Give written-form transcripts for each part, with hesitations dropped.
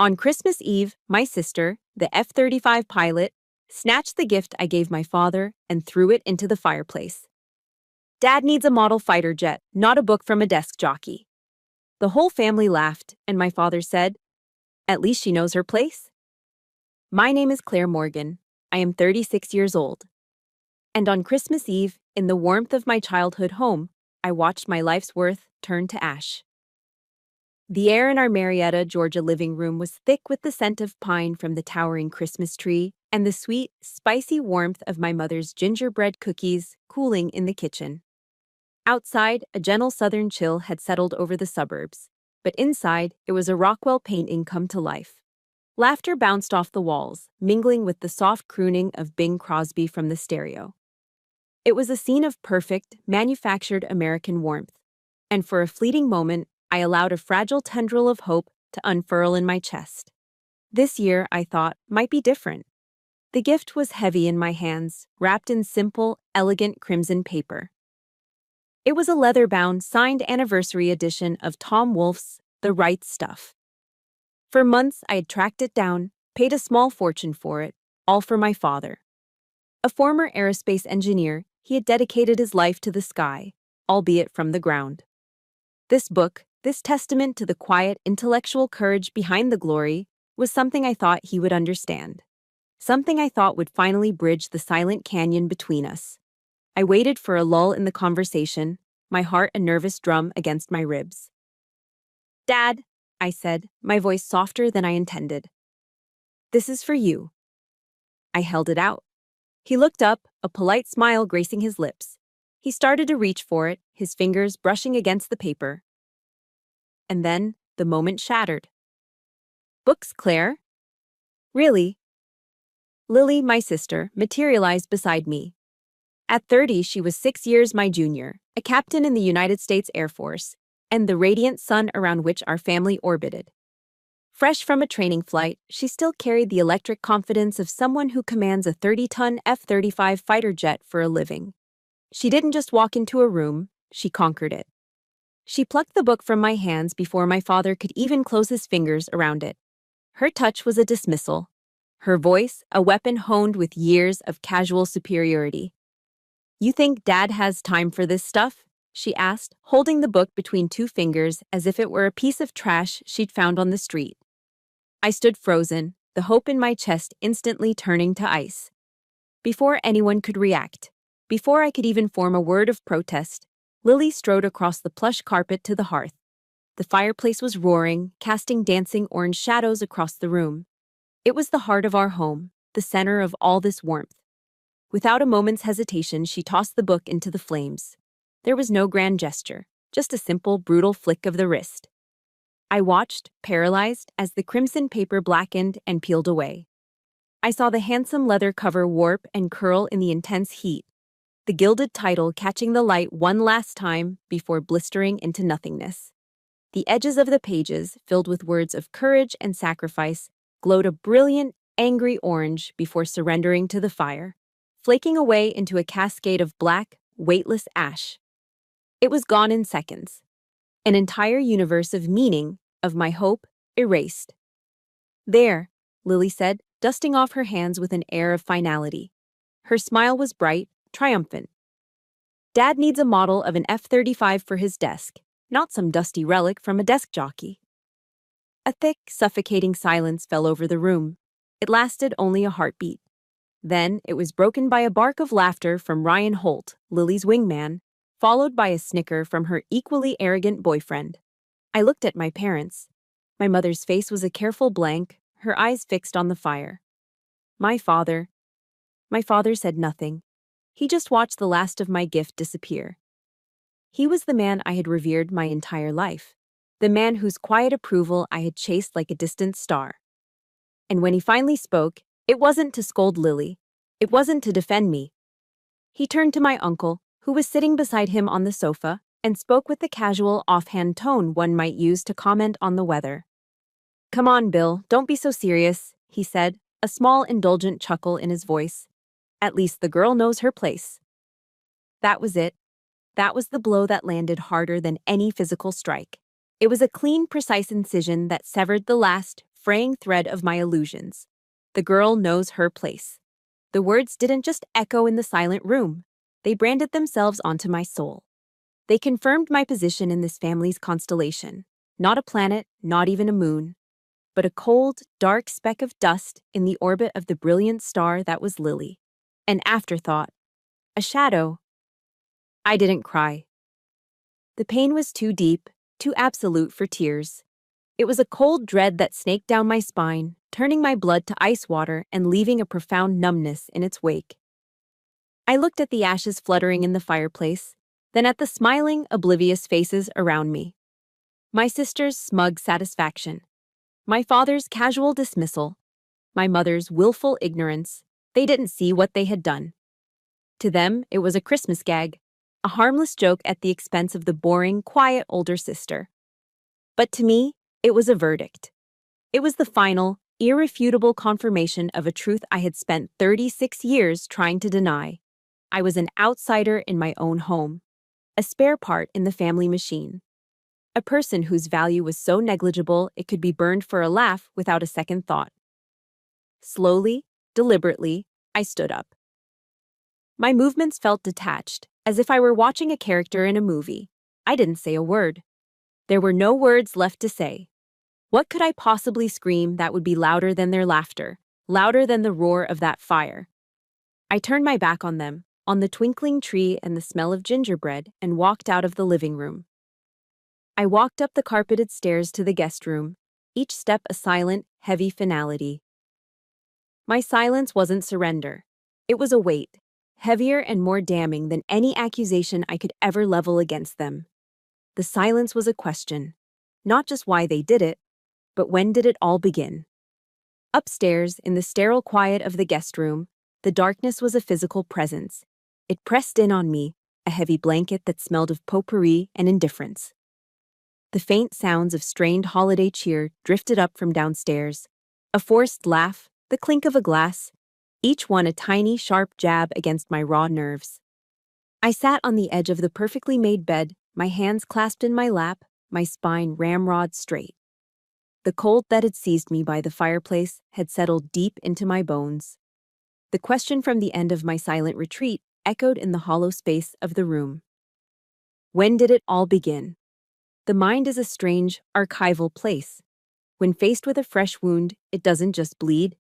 On Christmas Eve, my sister, the F-35 pilot, snatched the gift I gave my father and threw it into the fireplace. Dad needs a model fighter jet, not a book from a desk jockey. The whole family laughed, and my father said, "At least she knows her place." My name is Claire Morgan. I am 36 years old. And on Christmas Eve, in the warmth of my childhood home, I watched my life's worth turn to ash. The air in our Marietta, Georgia living room was thick with the scent of pine from the towering Christmas tree and the sweet, spicy warmth of my mother's gingerbread cookies cooling in the kitchen. Outside, a gentle southern chill had settled over the suburbs, but inside, it was a Rockwell painting come to life. Laughter bounced off the walls, mingling with the soft crooning of Bing Crosby from the stereo. It was a scene of perfect, manufactured American warmth, and for a fleeting moment, I allowed a fragile tendril of hope to unfurl in my chest. This year, I thought, might be different. The gift was heavy in my hands, wrapped in simple, elegant crimson paper. It was a leather-bound, signed anniversary edition of Tom Wolfe's The Right Stuff. For months, I had tracked it down, paid a small fortune for it, all for my father. A former aerospace engineer, he had dedicated his life to the sky, albeit from the ground. This book, this testament to the quiet, intellectual courage behind the glory, was something I thought he would understand. Something I thought would finally bridge the silent canyon between us. I waited for a lull in the conversation, my heart a nervous drum against my ribs. "Dad," I said, my voice softer than I intended. "This is for you." I held it out. He looked up, a polite smile gracing his lips. He started to reach for it, his fingers brushing against the paper. And then, the moment shattered. "Books, Claire?" "Really?" Lily, my sister, materialized beside me. At 30, she was 6 years my junior, a captain in the United States Air Force, and the radiant sun around which our family orbited. Fresh from a training flight, she still carried the electric confidence of someone who commands a 30-ton F-35 fighter jet for a living. She didn't just walk into a room, she conquered it. She plucked the book from my hands before my father could even close his fingers around it. Her touch was a dismissal. Her voice, a weapon honed with years of casual superiority. "You think Dad has time for this stuff?" she asked, holding the book between two fingers as if it were a piece of trash she'd found on the street. I stood frozen, the hope in my chest instantly turning to ice. Before anyone could react, before I could even form a word of protest, Lily strode across the plush carpet to the hearth. The fireplace was roaring, casting dancing orange shadows across the room. It was the heart of our home, the center of all this warmth. Without a moment's hesitation, she tossed the book into the flames. There was no grand gesture, just a simple, brutal flick of the wrist. I watched, paralyzed, as the crimson paper blackened and peeled away. I saw the handsome leather cover warp and curl in the intense heat, the gilded title catching the light one last time before blistering into nothingness. The edges of the pages, filled with words of courage and sacrifice, glowed a brilliant, angry orange before surrendering to the fire, flaking away into a cascade of black, weightless ash. It was gone in seconds. An entire universe of meaning, of my hope, erased. "There," Lily said, dusting off her hands with an air of finality. Her smile was bright, triumphant. "Dad needs a model of an F-35 for his desk, not some dusty relic from a desk jockey." A thick, suffocating silence fell over the room. It lasted only a heartbeat. Then it was broken by a bark of laughter from Ryan Holt, Lily's wingman, followed by a snicker from her equally arrogant boyfriend. I looked at my parents. My mother's face was a careful blank, her eyes fixed on the fire. My father said nothing. He just watched the last of my gift disappear. He was the man I had revered my entire life, the man whose quiet approval I had chased like a distant star. And when he finally spoke, it wasn't to scold Lily. It wasn't to defend me. He turned to my uncle, who was sitting beside him on the sofa, and spoke with the casual, offhand tone one might use to comment on the weather. "Come on, Bill, don't be so serious," he said, a small, indulgent chuckle in his voice. "At least the girl knows her place." That was it. That was the blow that landed harder than any physical strike. It was a clean, precise incision that severed the last, fraying thread of my illusions. The girl knows her place. The words didn't just echo in the silent room. They branded themselves onto my soul. They confirmed my position in this family's constellation. Not a planet, not even a moon, but a cold, dark speck of dust in the orbit of the brilliant star that was Lily. An afterthought. A shadow. I didn't cry. The pain was too deep, too absolute for tears. It was a cold dread that snaked down my spine, turning my blood to ice water and leaving a profound numbness in its wake. I looked at the ashes fluttering in the fireplace, then at the smiling, oblivious faces around me. My sister's smug satisfaction. My father's casual dismissal. My mother's willful ignorance. They didn't see what they had done. To them, it was a Christmas gag, a harmless joke at the expense of the boring, quiet older sister. But to me, it was a verdict. It was the final, irrefutable confirmation of a truth I had spent 36 years trying to deny. I was an outsider in my own home, a spare part in the family machine, a person whose value was so negligible it could be burned for a laugh without a second thought. Slowly, deliberately, I stood up. My movements felt detached, as if I were watching a character in a movie. I didn't say a word. There were no words left to say. What could I possibly scream that would be louder than their laughter, louder than the roar of that fire? I turned my back on them, on the twinkling tree and the smell of gingerbread, and walked out of the living room. I walked up the carpeted stairs to the guest room, each step a silent, heavy finality. My silence wasn't surrender. It was a weight, heavier and more damning than any accusation I could ever level against them. The silence was a question, not just why they did it, but when did it all begin? Upstairs, in the sterile quiet of the guest room, the darkness was a physical presence. It pressed in on me, a heavy blanket that smelled of potpourri and indifference. The faint sounds of strained holiday cheer drifted up from downstairs, a forced laugh, the clink of a glass, each one a tiny, sharp jab against my raw nerves. I sat on the edge of the perfectly made bed, my hands clasped in my lap, my spine ramrod straight. The cold that had seized me by the fireplace had settled deep into my bones. The question from the end of my silent retreat echoed in the hollow space of the room. When did it all begin? The mind is a strange, archival place. When faced with a fresh wound, it doesn't just bleed.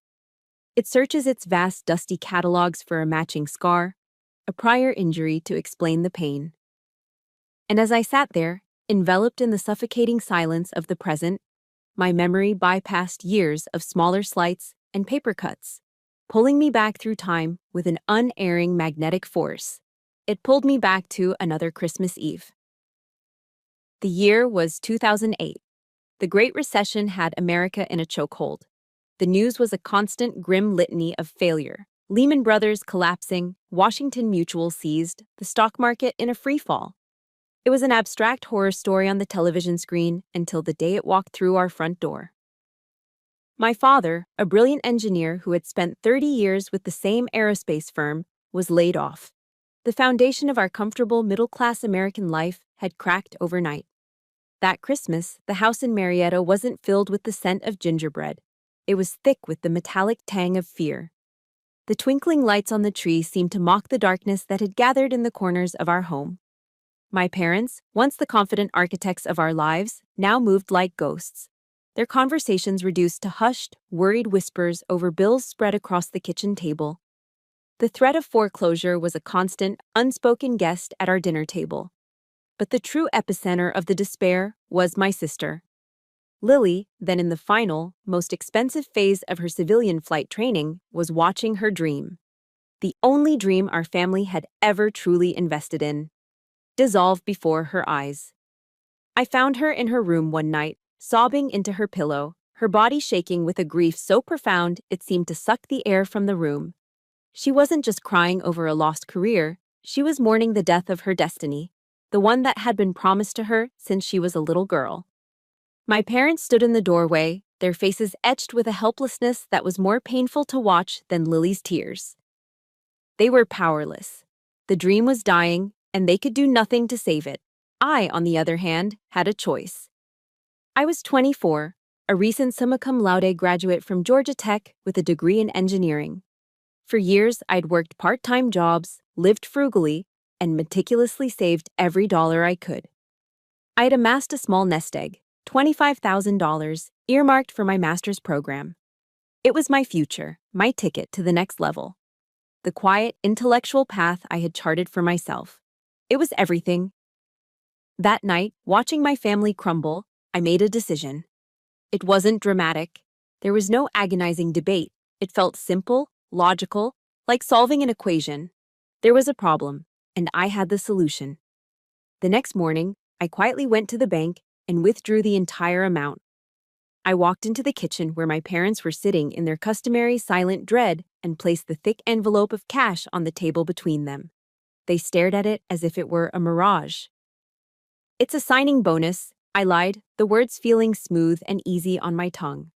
It searches its vast, dusty catalogs for a matching scar, a prior injury to explain the pain. And as I sat there, enveloped in the suffocating silence of the present, my memory bypassed years of smaller slights and paper cuts, pulling me back through time with an unerring magnetic force. It pulled me back to another Christmas Eve. The year was 2008. The Great Recession had America in a chokehold. The news was a constant, grim litany of failure. Lehman Brothers collapsing, Washington Mutual seized, the stock market in a freefall. It was an abstract horror story on the television screen until the day it walked through our front door. My father, a brilliant engineer who had spent 30 years with the same aerospace firm, was laid off. The foundation of our comfortable middle-class American life had cracked overnight. That Christmas, the house in Marietta wasn't filled with the scent of gingerbread. It was thick with the metallic tang of fear. The twinkling lights on the tree seemed to mock the darkness that had gathered in the corners of our home. My parents, once the confident architects of our lives, now moved like ghosts. Their conversations reduced to hushed, worried whispers over bills spread across the kitchen table. The threat of foreclosure was a constant, unspoken guest at our dinner table. But the true epicenter of the despair was my sister. Lily, then in the final, most expensive phase of her civilian flight training, was watching her dream. The only dream our family had ever truly invested in. Dissolve before her eyes. I found her in her room one night, sobbing into her pillow, her body shaking with a grief so profound it seemed to suck the air from the room. She wasn't just crying over a lost career, she was mourning the death of her destiny, the one that had been promised to her since she was a little girl. My parents stood in the doorway, their faces etched with a helplessness that was more painful to watch than Lily's tears. They were powerless. The dream was dying, and they could do nothing to save it. I, on the other hand, had a choice. I was 24, a recent summa cum laude graduate from Georgia Tech with a degree in engineering. For years, I'd worked part-time jobs, lived frugally, and meticulously saved every dollar I could. I had amassed a small nest egg, $25,000, earmarked for my master's program. It was my future, my ticket to the next level. The quiet, intellectual path I had charted for myself. It was everything. That night, watching my family crumble, I made a decision. It wasn't dramatic. There was no agonizing debate. It felt simple, logical, like solving an equation. There was a problem, and I had the solution. The next morning, I quietly went to the bank and withdrew the entire amount. I walked into the kitchen where my parents were sitting in their customary silent dread and placed the thick envelope of cash on the table between them. They stared at it as if it were a mirage. "It's a signing bonus," I lied, the words feeling smooth and easy on my tongue.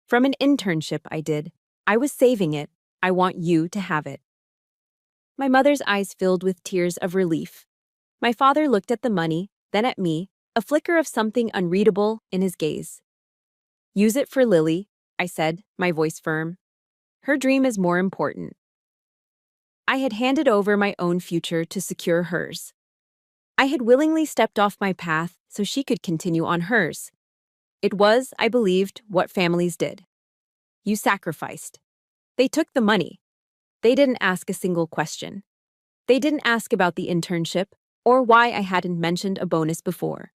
"From an internship I did. I was saving it. I want you to have it." My mother's eyes filled with tears of relief. My father looked at the money, then at me, a flicker of something unreadable in his gaze. "Use it for Lily," I said, my voice firm. "Her dream is more important." I had handed over my own future to secure hers. I had willingly stepped off my path so she could continue on hers. It was, I believed, what families did. You sacrificed. They took the money. They didn't ask a single question. They didn't ask about the internship or why I hadn't mentioned a bonus before.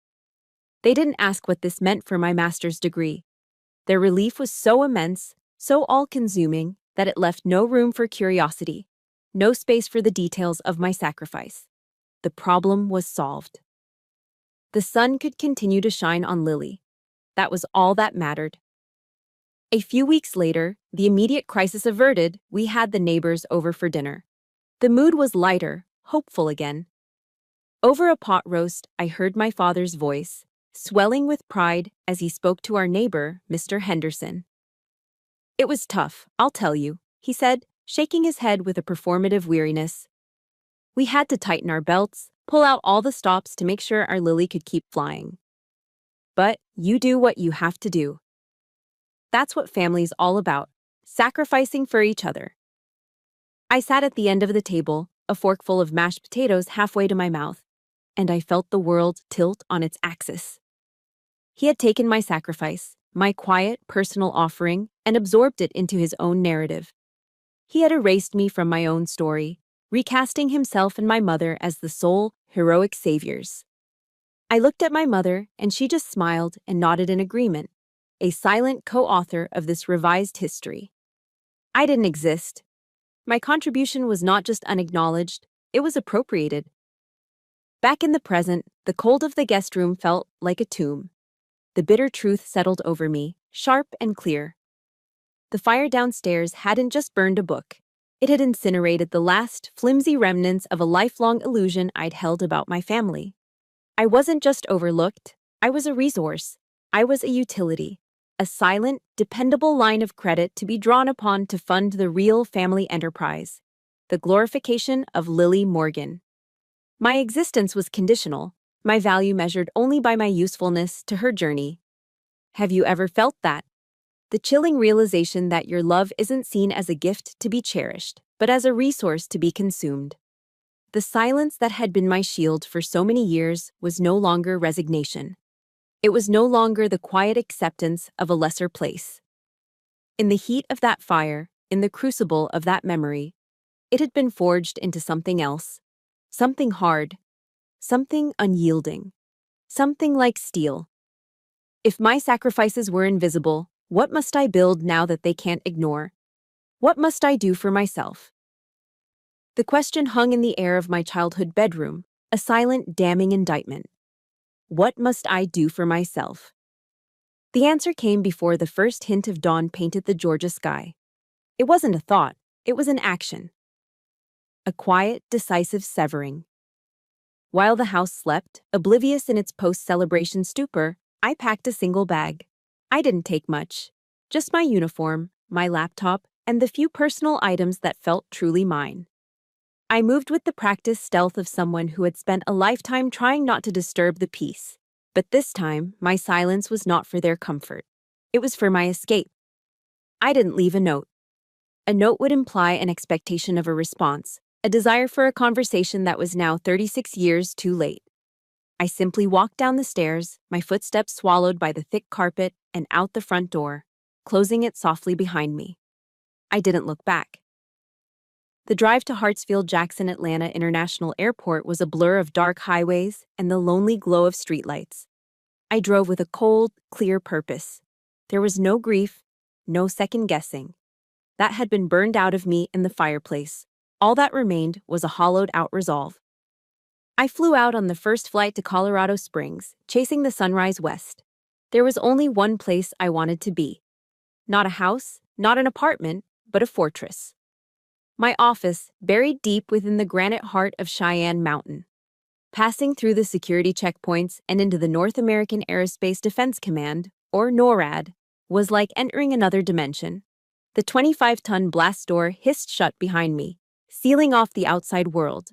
They didn't ask what this meant for my master's degree. Their relief was so immense, so all-consuming, that it left no room for curiosity, no space for the details of my sacrifice. The problem was solved. The sun could continue to shine on Lily. That was all that mattered. A few weeks later, the immediate crisis averted, we had the neighbors over for dinner. The mood was lighter, hopeful again. Over a pot roast, I heard my father's voice, swelling with pride as he spoke to our neighbor, Mr. Henderson. "It was tough, I'll tell you," he said, shaking his head with a performative weariness. "We had to tighten our belts, pull out all the stops to make sure our Lily could keep flying. But you do what you have to do. That's what family's all about, sacrificing for each other." I sat at the end of the table, a forkful of mashed potatoes halfway to my mouth, and I felt the world tilt on its axis. He had taken my sacrifice, my quiet, personal offering, and absorbed it into his own narrative. He had erased me from my own story, recasting himself and my mother as the sole, heroic saviors. I looked at my mother, and she just smiled and nodded in agreement, a silent co-author of this revised history. I didn't exist. My contribution was not just unacknowledged, it was appropriated. Back in the present, the cold of the guest room felt like a tomb. The bitter truth settled over me, sharp and clear. The fire downstairs hadn't just burned a book. It had incinerated the last, flimsy remnants of a lifelong illusion I'd held about my family. I wasn't just overlooked, I was a resource. I was a utility. A silent, dependable line of credit to be drawn upon to fund the real family enterprise, the glorification of Lily Morgan. My existence was conditional, my value measured only by my usefulness to her journey. Have you ever felt that? The chilling realization that your love isn't seen as a gift to be cherished, but as a resource to be consumed. The silence that had been my shield for so many years was no longer resignation. It was no longer the quiet acceptance of a lesser place. In the heat of that fire, in the crucible of that memory, it had been forged into something else, something hard, something unyielding, something like steel. If my sacrifices were invisible, what must I build now that they can't ignore? What must I do for myself? The question hung in the air of my childhood bedroom, a silent, damning indictment. What must I do for myself? The answer came before the first hint of dawn painted the Georgia sky. It wasn't a thought, it was an action. A quiet, decisive severing. While the house slept, oblivious in its post-celebration stupor, I packed a single bag. I didn't take much. Just my uniform, my laptop, and the few personal items that felt truly mine. I moved with the practiced stealth of someone who had spent a lifetime trying not to disturb the peace. But this time, my silence was not for their comfort. It was for my escape. I didn't leave a note. A note would imply an expectation of a response, a desire for a conversation that was now 36 years too late. I simply walked down the stairs, my footsteps swallowed by the thick carpet, and out the front door, closing it softly behind me. I didn't look back. The drive to Hartsfield-Jackson Atlanta International Airport was a blur of dark highways and the lonely glow of streetlights. I drove with a cold, clear purpose. There was no grief, no second guessing. That had been burned out of me in the fireplace. All that remained was a hollowed-out resolve. I flew out on the first flight to Colorado Springs, chasing the sunrise west. There was only one place I wanted to be. Not a house, not an apartment, but a fortress. My office, buried deep within the granite heart of Cheyenne Mountain. Passing through the security checkpoints and into the North American Aerospace Defense Command, or NORAD, was like entering another dimension. The 25-ton blast door hissed shut behind me, sealing off the outside world.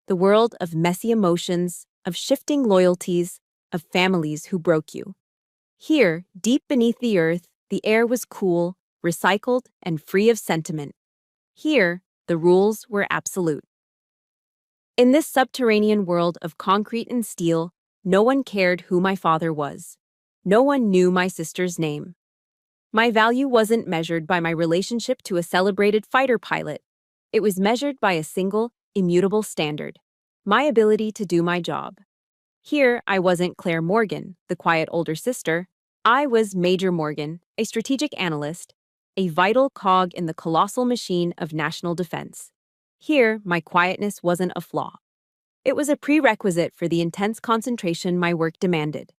The world of messy emotions, of shifting loyalties, of families who broke you. Here, deep beneath the earth, the air was cool, recycled, and free of sentiment. Here, the rules were absolute. In this subterranean world of concrete and steel, no one cared who my father was. No one knew my sister's name. My value wasn't measured by my relationship to a celebrated fighter pilot. It was measured by a single, immutable standard: my ability to do my job. Here, I wasn't Claire Morgan, the quiet older sister. I was Major Morgan, a strategic analyst, a vital cog in the colossal machine of national defense. Here, my quietness wasn't a flaw. It was a prerequisite for the intense concentration my work demanded.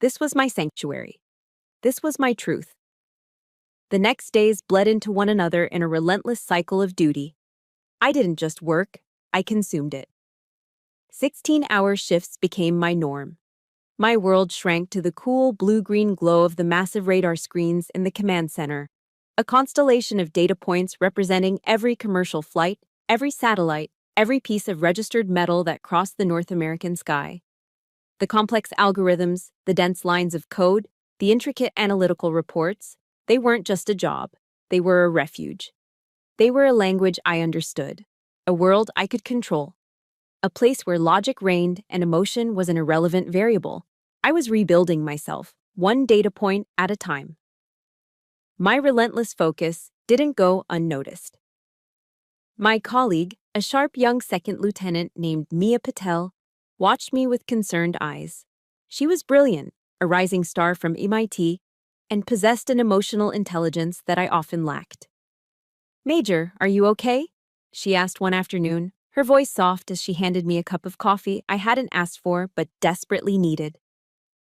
This was my sanctuary. This was my truth. The next days bled into one another in a relentless cycle of duty. I didn't just work, I consumed it. 16-hour shifts became my norm. My world shrank to the cool blue-green glow of the massive radar screens in the command center, a constellation of data points representing every commercial flight, every satellite, every piece of registered metal that crossed the North American sky. The complex algorithms, the dense lines of code, the intricate analytical reports, they weren't just a job, they were a refuge. They were a language I understood, a world I could control, a place where logic reigned and emotion was an irrelevant variable. I was rebuilding myself, one data point at a time. My relentless focus didn't go unnoticed. My colleague, a sharp young second lieutenant named Mia Patel, watched me with concerned eyes. She was brilliant, a rising star from MIT, and possessed an emotional intelligence that I often lacked. "Major, are you okay?" she asked one afternoon, her voice soft as she handed me a cup of coffee I hadn't asked for but desperately needed.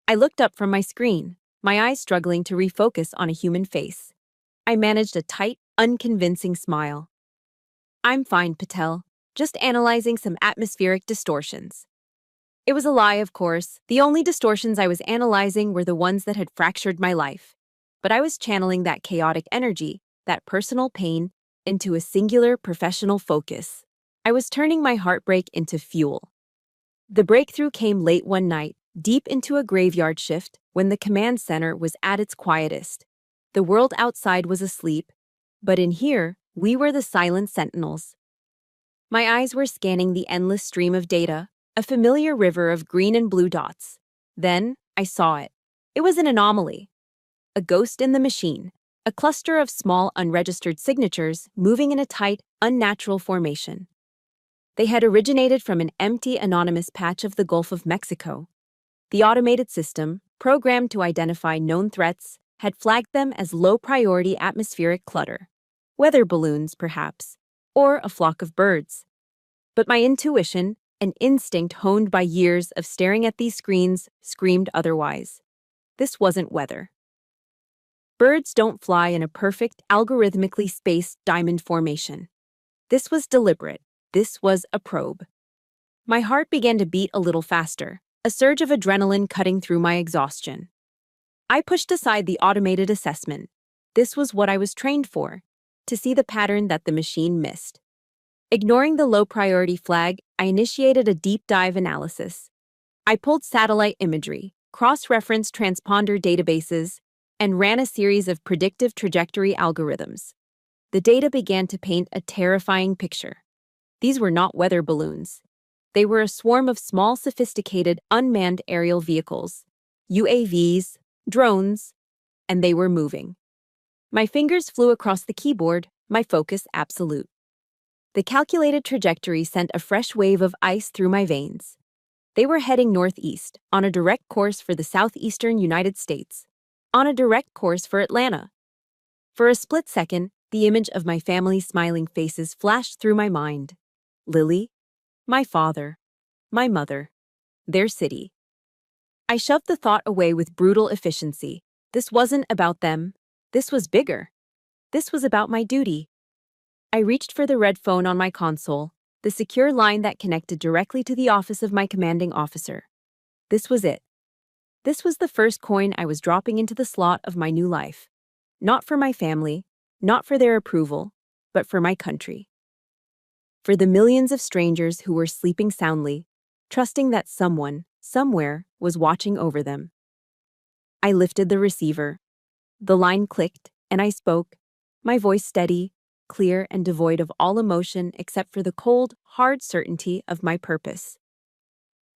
I looked up from my screen, my eyes struggling to refocus on a human face. I managed a tight, unconvincing smile. "I'm fine, Patel. Just analyzing some atmospheric distortions." It was a lie, of course. The only distortions I was analyzing were the ones that had fractured my life. But I was channeling that chaotic energy, that personal pain, into a singular professional focus. I was turning my heartbreak into fuel. The breakthrough came late one night, deep into a graveyard shift, when the command center was at its quietest. The world outside was asleep, but in here, we were the silent sentinels. My eyes were scanning the endless stream of data, a familiar river of green and blue dots. Then, I saw it. It was an anomaly. A ghost in the machine, a cluster of small unregistered signatures moving in a tight, unnatural formation. They had originated from an empty, anonymous patch of the Gulf of Mexico. The automated system, programmed to identify known threats, had flagged them as low-priority atmospheric clutter. Weather balloons, perhaps, or a flock of birds. But my intuition, an instinct honed by years of staring at these screens, screamed otherwise. This wasn't weather. Birds don't fly in a perfect, algorithmically spaced diamond formation. This was deliberate. This was a probe. My heart began to beat a little faster, a surge of adrenaline cutting through my exhaustion. I pushed aside the automated assessment. This was what I was trained for, to see the pattern that the machine missed. Ignoring the low-priority flag, I initiated a deep-dive analysis. I pulled satellite imagery, cross-referenced transponder databases, and ran a series of predictive trajectory algorithms. The data began to paint a terrifying picture. These were not weather balloons. They were a swarm of small, sophisticated, unmanned aerial vehicles, UAVs, drones, and they were moving. My fingers flew across the keyboard, my focus absolute. The calculated trajectory sent a fresh wave of ice through my veins. They were heading northeast, on a direct course for the southeastern United States, on a direct course for Atlanta. For a split second, the image of my family's smiling faces flashed through my mind. Lily, my father, my mother, their city. I shoved the thought away with brutal efficiency. This wasn't about them. This was bigger. This was about my duty. I reached for the red phone on my console, the secure line that connected directly to the office of my commanding officer. This was it. This was the first coin I was dropping into the slot of my new life. Not for my family, not for their approval, but for my country. For the millions of strangers who were sleeping soundly, trusting that someone, somewhere, was watching over them. I lifted the receiver. The line clicked, and I spoke, my voice steady, clear, and devoid of all emotion except for the cold, hard certainty of my purpose.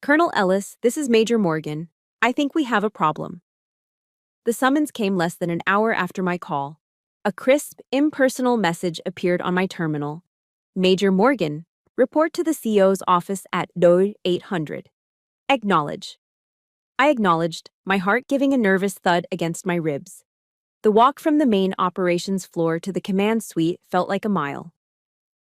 Colonel Ellis, this is Major Morgan. I think we have a problem. The summons came less than an hour after my call. A crisp, impersonal message appeared on my terminal. Major Morgan, report to the CO's office at 800. Acknowledge. I acknowledged, my heart giving a nervous thud against my ribs. The walk from the main operations floor to the command suite felt like a mile.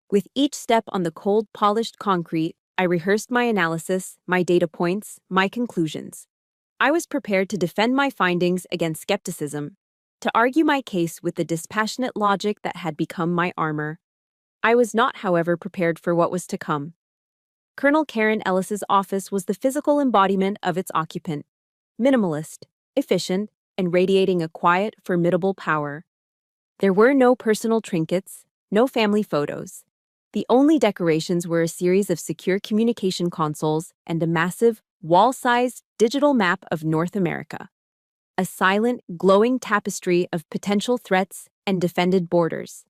With each step on the cold, polished concrete, I rehearsed my analysis, my data points, my conclusions. I was prepared to defend my findings against skepticism, to argue my case with the dispassionate logic that had become my armor. I was not, however, prepared for what was to come. Colonel Karen Ellis's office was the physical embodiment of its occupant, minimalist, efficient, and radiating a quiet, formidable power. There were no personal trinkets, no family photos. The only decorations were a series of secure communication consoles and a massive, wall-sized digital map of North America. A silent, glowing tapestry of potential threats and defended borders.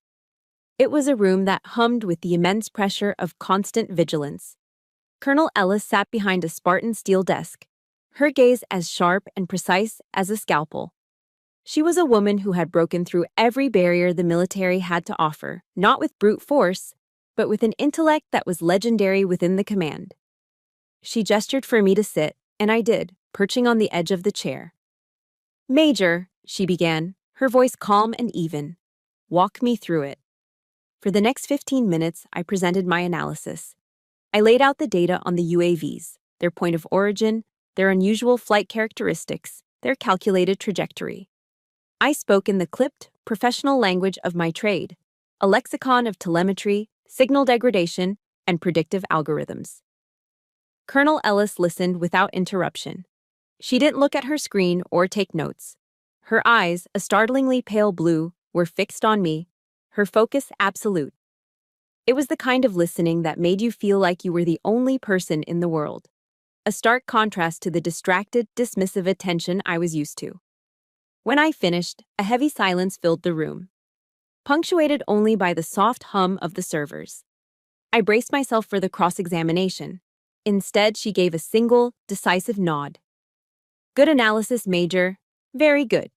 It was a room that hummed with the immense pressure of constant vigilance. Colonel Ellis sat behind a Spartan steel desk, her gaze as sharp and precise as a scalpel. She was a woman who had broken through every barrier the military had to offer, not with brute force, but with an intellect that was legendary within the command. She gestured for me to sit, and I did, perching on the edge of the chair. Major, she began, her voice calm and even. Walk me through it. For the next 15 minutes, I presented my analysis. I laid out the data on the UAVs, their point of origin, their unusual flight characteristics, their calculated trajectory. I spoke in the clipped, professional language of my trade, a lexicon of telemetry, signal degradation, and predictive algorithms. Colonel Ellis listened without interruption. She didn't look at her screen or take notes. Her eyes, a startlingly pale blue, were fixed on me, her focus absolute. It was the kind of listening that made you feel like you were the only person in the world. A stark contrast to the distracted, dismissive attention I was used to. When I finished, a heavy silence filled the room, punctuated only by the soft hum of the servers. I braced myself for the cross-examination. Instead, she gave a single, decisive nod. Good analysis, Major. Very good.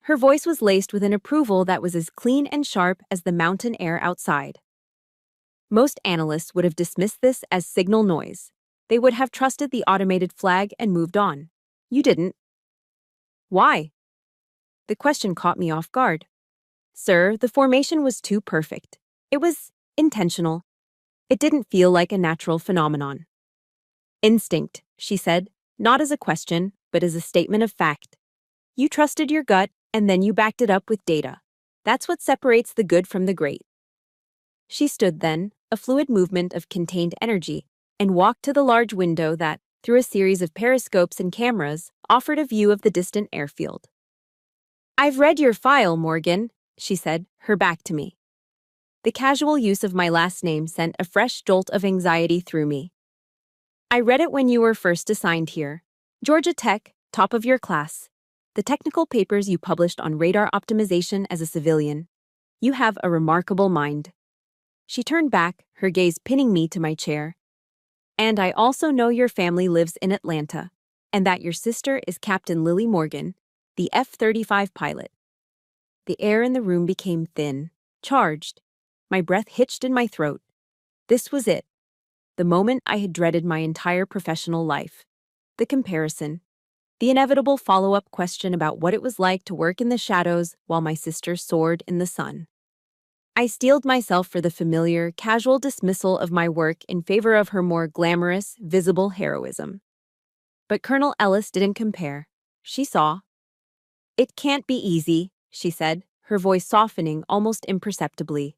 Her voice was laced with an approval that was as clean and sharp as the mountain air outside. Most analysts would have dismissed this as signal noise. They would have trusted the automated flag and moved on. You didn't. Why? The question caught me off guard. Sir, the formation was too perfect. It was intentional. It didn't feel like a natural phenomenon. Instinct, she said, not as a question, but as a statement of fact. You trusted your gut, and then you backed it up with data. That's what separates the good from the great. She stood then, a fluid movement of contained energy, and walked to the large window that, through a series of periscopes and cameras, offered a view of the distant airfield. I've read your file, Morgan, she said, her back to me. The casual use of my last name sent a fresh jolt of anxiety through me. I read it when you were first assigned here. Georgia Tech, top of your class. the technical papers you published on radar optimization as a civilian. You have a remarkable mind. She turned back, her gaze pinning me to my chair. And I also know your family lives in Atlanta, and that your sister is Captain Lily Morgan, the F-35 pilot. The air in the room became thin, charged. My breath hitched in my throat. This was it. The moment I had dreaded my entire professional life. The comparison. The inevitable follow-up question about what it was like to work in the shadows while my sister soared in the sun. I steeled myself for the familiar, casual dismissal of my work in favor of her more glamorous, visible heroism. But Colonel Ellis didn't compare. She saw. "It can't be easy," she said, her voice softening almost imperceptibly.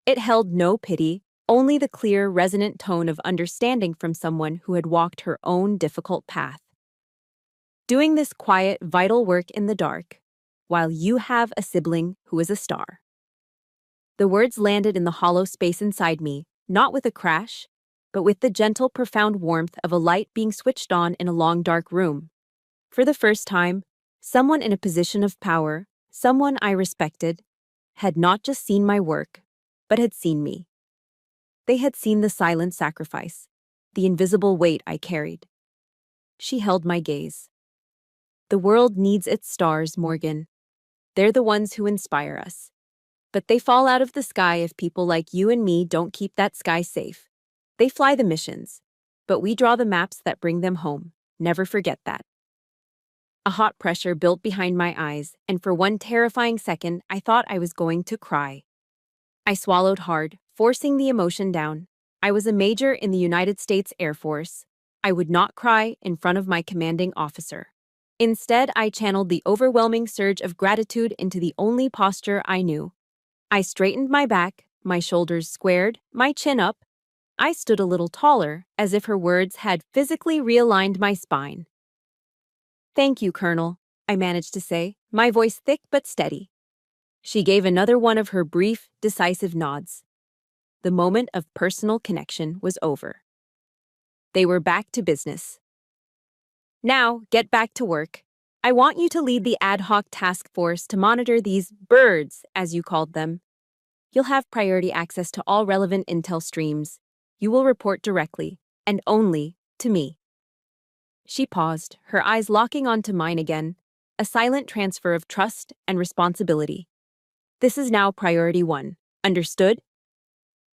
It held no pity, only the clear, resonant tone of understanding from someone who had walked her own difficult path. Doing this quiet, vital work in the dark, while you have a sibling who is a star. The words landed in the hollow space inside me, not with a crash, but with the gentle, profound warmth of a light being switched on in a long, dark room. For the first time, someone in a position of power, someone I respected, had not just seen my work, but had seen me. They had seen the silent sacrifice, the invisible weight I carried. She held my gaze. "The world needs its stars, Morgan. They're the ones who inspire us. But they fall out of the sky if people like you and me don't keep that sky safe. They fly the missions, but we draw the maps that bring them home. Never forget that." A hot pressure built behind my eyes, and for one terrifying second, I thought I was going to cry. I swallowed hard, forcing the emotion down. I was a major in the United States Air Force. I would not cry in front of my commanding officer. Instead, I channeled the overwhelming surge of gratitude into the only posture I knew. I straightened my back, my shoulders squared, my chin up. I stood a little taller, as if her words had physically realigned my spine. "Thank you, Colonel," I managed to say, my voice thick but steady. She gave another one of her brief, decisive nods. The moment of personal connection was over. They were back to business. "Now, get back to work. I want you to lead the ad hoc task force to monitor these birds, as you called them. You'll have priority access to all relevant intel streams. You will report directly, and only, to me." She paused, her eyes locking onto mine again, a silent transfer of trust and responsibility. "This is now priority 1. Understood?"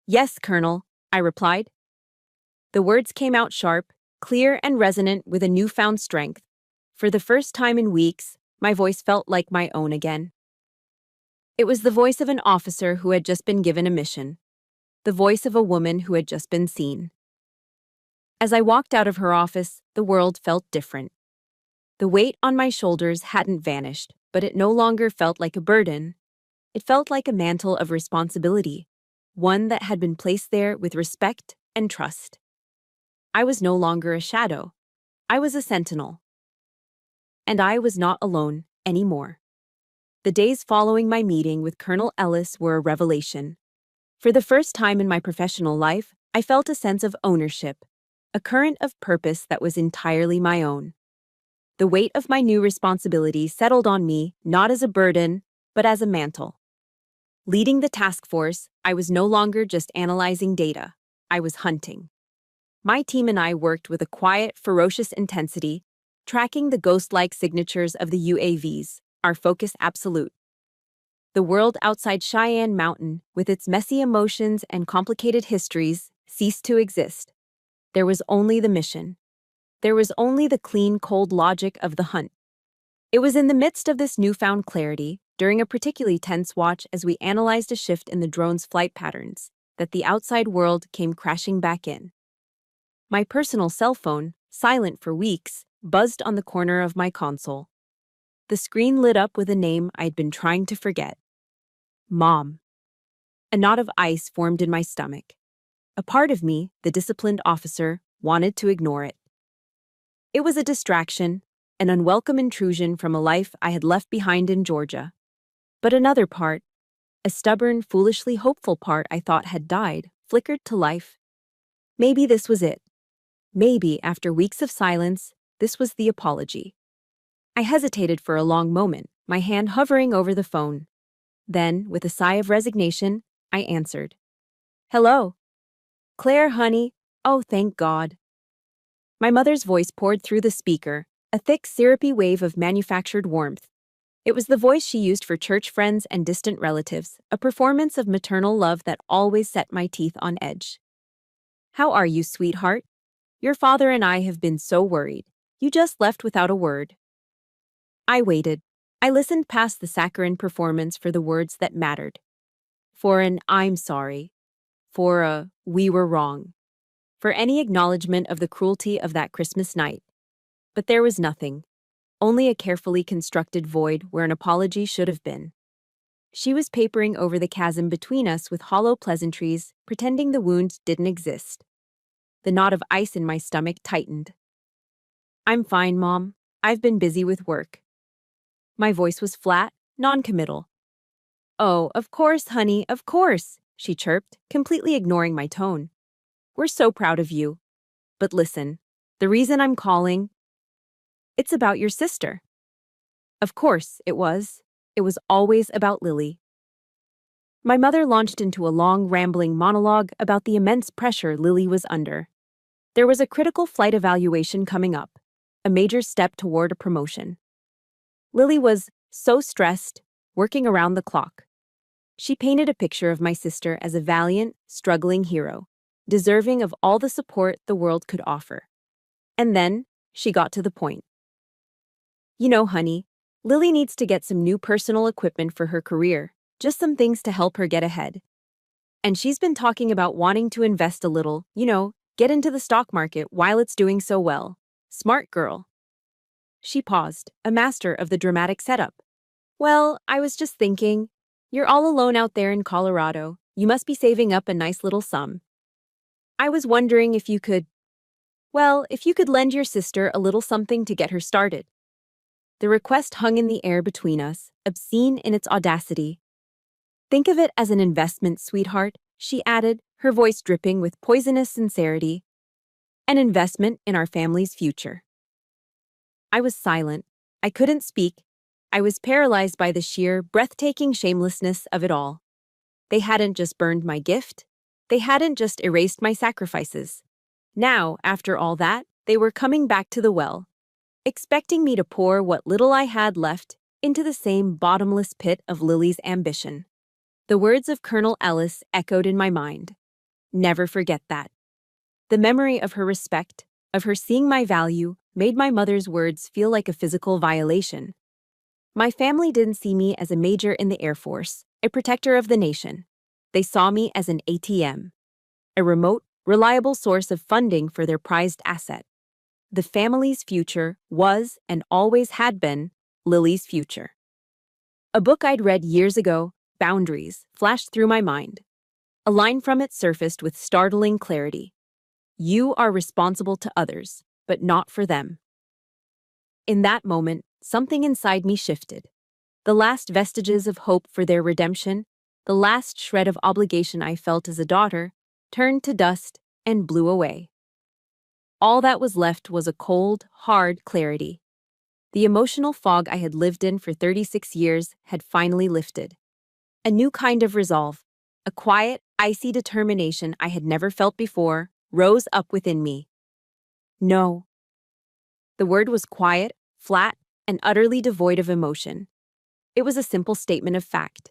"Yes, Colonel," I replied. The words came out sharp, clear and resonant with a newfound strength. For the first time in weeks, my voice felt like my own again. It was the voice of an officer who had just been given a mission. The voice of a woman who had just been seen. As I walked out of her office, the world felt different. The weight on my shoulders hadn't vanished, but it no longer felt like a burden. It felt like a mantle of responsibility, one that had been placed there with respect and trust. I was no longer a shadow. I was a sentinel. And I was not alone anymore. The days following my meeting with Colonel Ellis were a revelation. For the first time in my professional life, I felt a sense of ownership, a current of purpose that was entirely my own. The weight of my new responsibility settled on me not as a burden, but as a mantle. Leading the task force, I was no longer just analyzing data. I was hunting. My team and I worked with a quiet, ferocious intensity, tracking the ghost-like signatures of the UAVs, our focus absolute. The world outside Cheyenne Mountain, with its messy emotions and complicated histories, ceased to exist. There was only the mission. There was only the clean, cold logic of the hunt. It was in the midst of this newfound clarity, during a particularly tense watch as we analyzed a shift in the drone's flight patterns, that the outside world came crashing back in. My personal cell phone, silent for weeks, buzzed on the corner of my console. The screen lit up with a name I'd been trying to forget. Mom. A knot of ice formed in my stomach. A part of me, the disciplined officer, wanted to ignore it. It was a distraction, an unwelcome intrusion from a life I had left behind in Georgia. But another part, a stubborn, foolishly hopeful part I thought had died, flickered to life. Maybe this was it. Maybe, after weeks of silence, this was the apology. I hesitated for a long moment, my hand hovering over the phone. Then, with a sigh of resignation, I answered. Hello. Claire, honey. Oh, thank God. My mother's voice poured through the speaker, a thick, syrupy wave of manufactured warmth. It was the voice she used for church friends and distant relatives, a performance of maternal love that always set my teeth on edge. How are you, sweetheart? Your father and I have been so worried. You just left without a word. I waited. I listened past the saccharine performance for the words that mattered. For an I'm sorry. For a we were wrong. For any acknowledgement of the cruelty of that Christmas night. But there was nothing. Only a carefully constructed void where an apology should have been. She was papering over the chasm between us with hollow pleasantries, pretending the wound didn't exist. The knot of ice in my stomach tightened. I'm fine, Mom. I've been busy with work. My voice was flat, non-committal. Oh, of course, honey, of course, she chirped, completely ignoring my tone. We're so proud of you. But listen, the reason I'm calling, it's about your sister. Of course, it was. It was always about Lily. My mother launched into a long, rambling monologue about the immense pressure Lily was under. There was a critical flight evaluation coming up, a major step toward a promotion. Lily was so stressed, working around the clock. She painted a picture of my sister as a valiant, struggling hero, deserving of all the support the world could offer. And then, she got to the point. You know, honey, Lily needs to get some new personal equipment for her career, just some things to help her get ahead. And she's been talking about wanting to invest a little, get into the stock market while it's doing so well. Smart girl. She paused, a master of the dramatic setup. Well, I was just thinking, you're all alone out there in Colorado. You must be saving up a nice little sum. I was wondering if you could lend your sister a little something to get her started. The request hung in the air between us, obscene in its audacity. Think of it as an investment, sweetheart, she added, her voice dripping with poisonous sincerity. An investment in our family's future. I was silent. I couldn't speak. I was paralyzed by the sheer, breathtaking shamelessness of it all. They hadn't just burned my gift. They hadn't just erased my sacrifices. Now, after all that, they were coming back to the well, expecting me to pour what little I had left into the same bottomless pit of Lily's ambition. The words of Colonel Ellis echoed in my mind. Never forget that. The memory of her respect, of her seeing my value, made my mother's words feel like a physical violation. My family didn't see me as a major in the Air Force, a protector of the nation. They saw me as an ATM, a remote, reliable source of funding for their prized asset. The family's future was, and always had been, Lily's future. A book I'd read years ago, Boundaries, flashed through my mind. A line from it surfaced with startling clarity. You are responsible to others, but not for them. In that moment, something inside me shifted. The last vestiges of hope for their redemption, the last shred of obligation I felt as a daughter, turned to dust and blew away. All that was left was a cold, hard clarity. The emotional fog I had lived in for 36 years had finally lifted. A new kind of resolve, a quiet, icy determination I had never felt before, rose up within me. No. The word was quiet, flat, and utterly devoid of emotion. It was a simple statement of fact.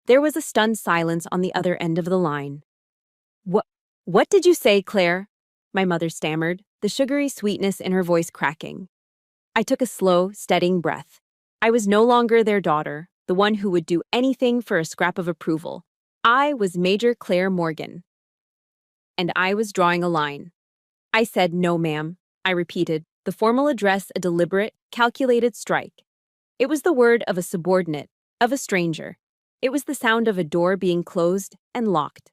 There was a stunned silence on the other end of the line. What did you say, Claire? My mother stammered, the sugary sweetness in her voice cracking. I took a slow, steadying breath. I was no longer their daughter, the one who would do anything for a scrap of approval. I was Major Claire Morgan. And I was drawing a line. I said, no, ma'am, I repeated, the formal address a deliberate, calculated strike. It was the word of a subordinate, of a stranger. It was the sound of a door being closed and locked.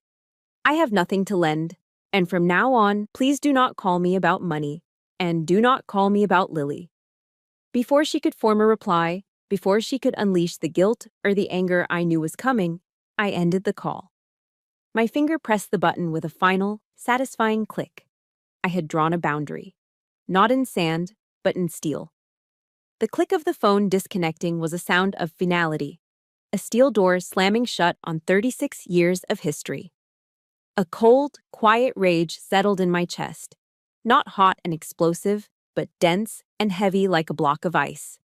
I have nothing to lend, and from now on, please do not call me about money, and do not call me about Lily. Before she could form a reply, before she could unleash the guilt or the anger I knew was coming, I ended the call. My finger pressed the button with a final, satisfying click. I had drawn a boundary. Not in sand, but in steel. The click of the phone disconnecting was a sound of finality, a steel door slamming shut on 36 years of history. A cold, quiet rage settled in my chest, not hot and explosive, but dense and heavy like a block of ice.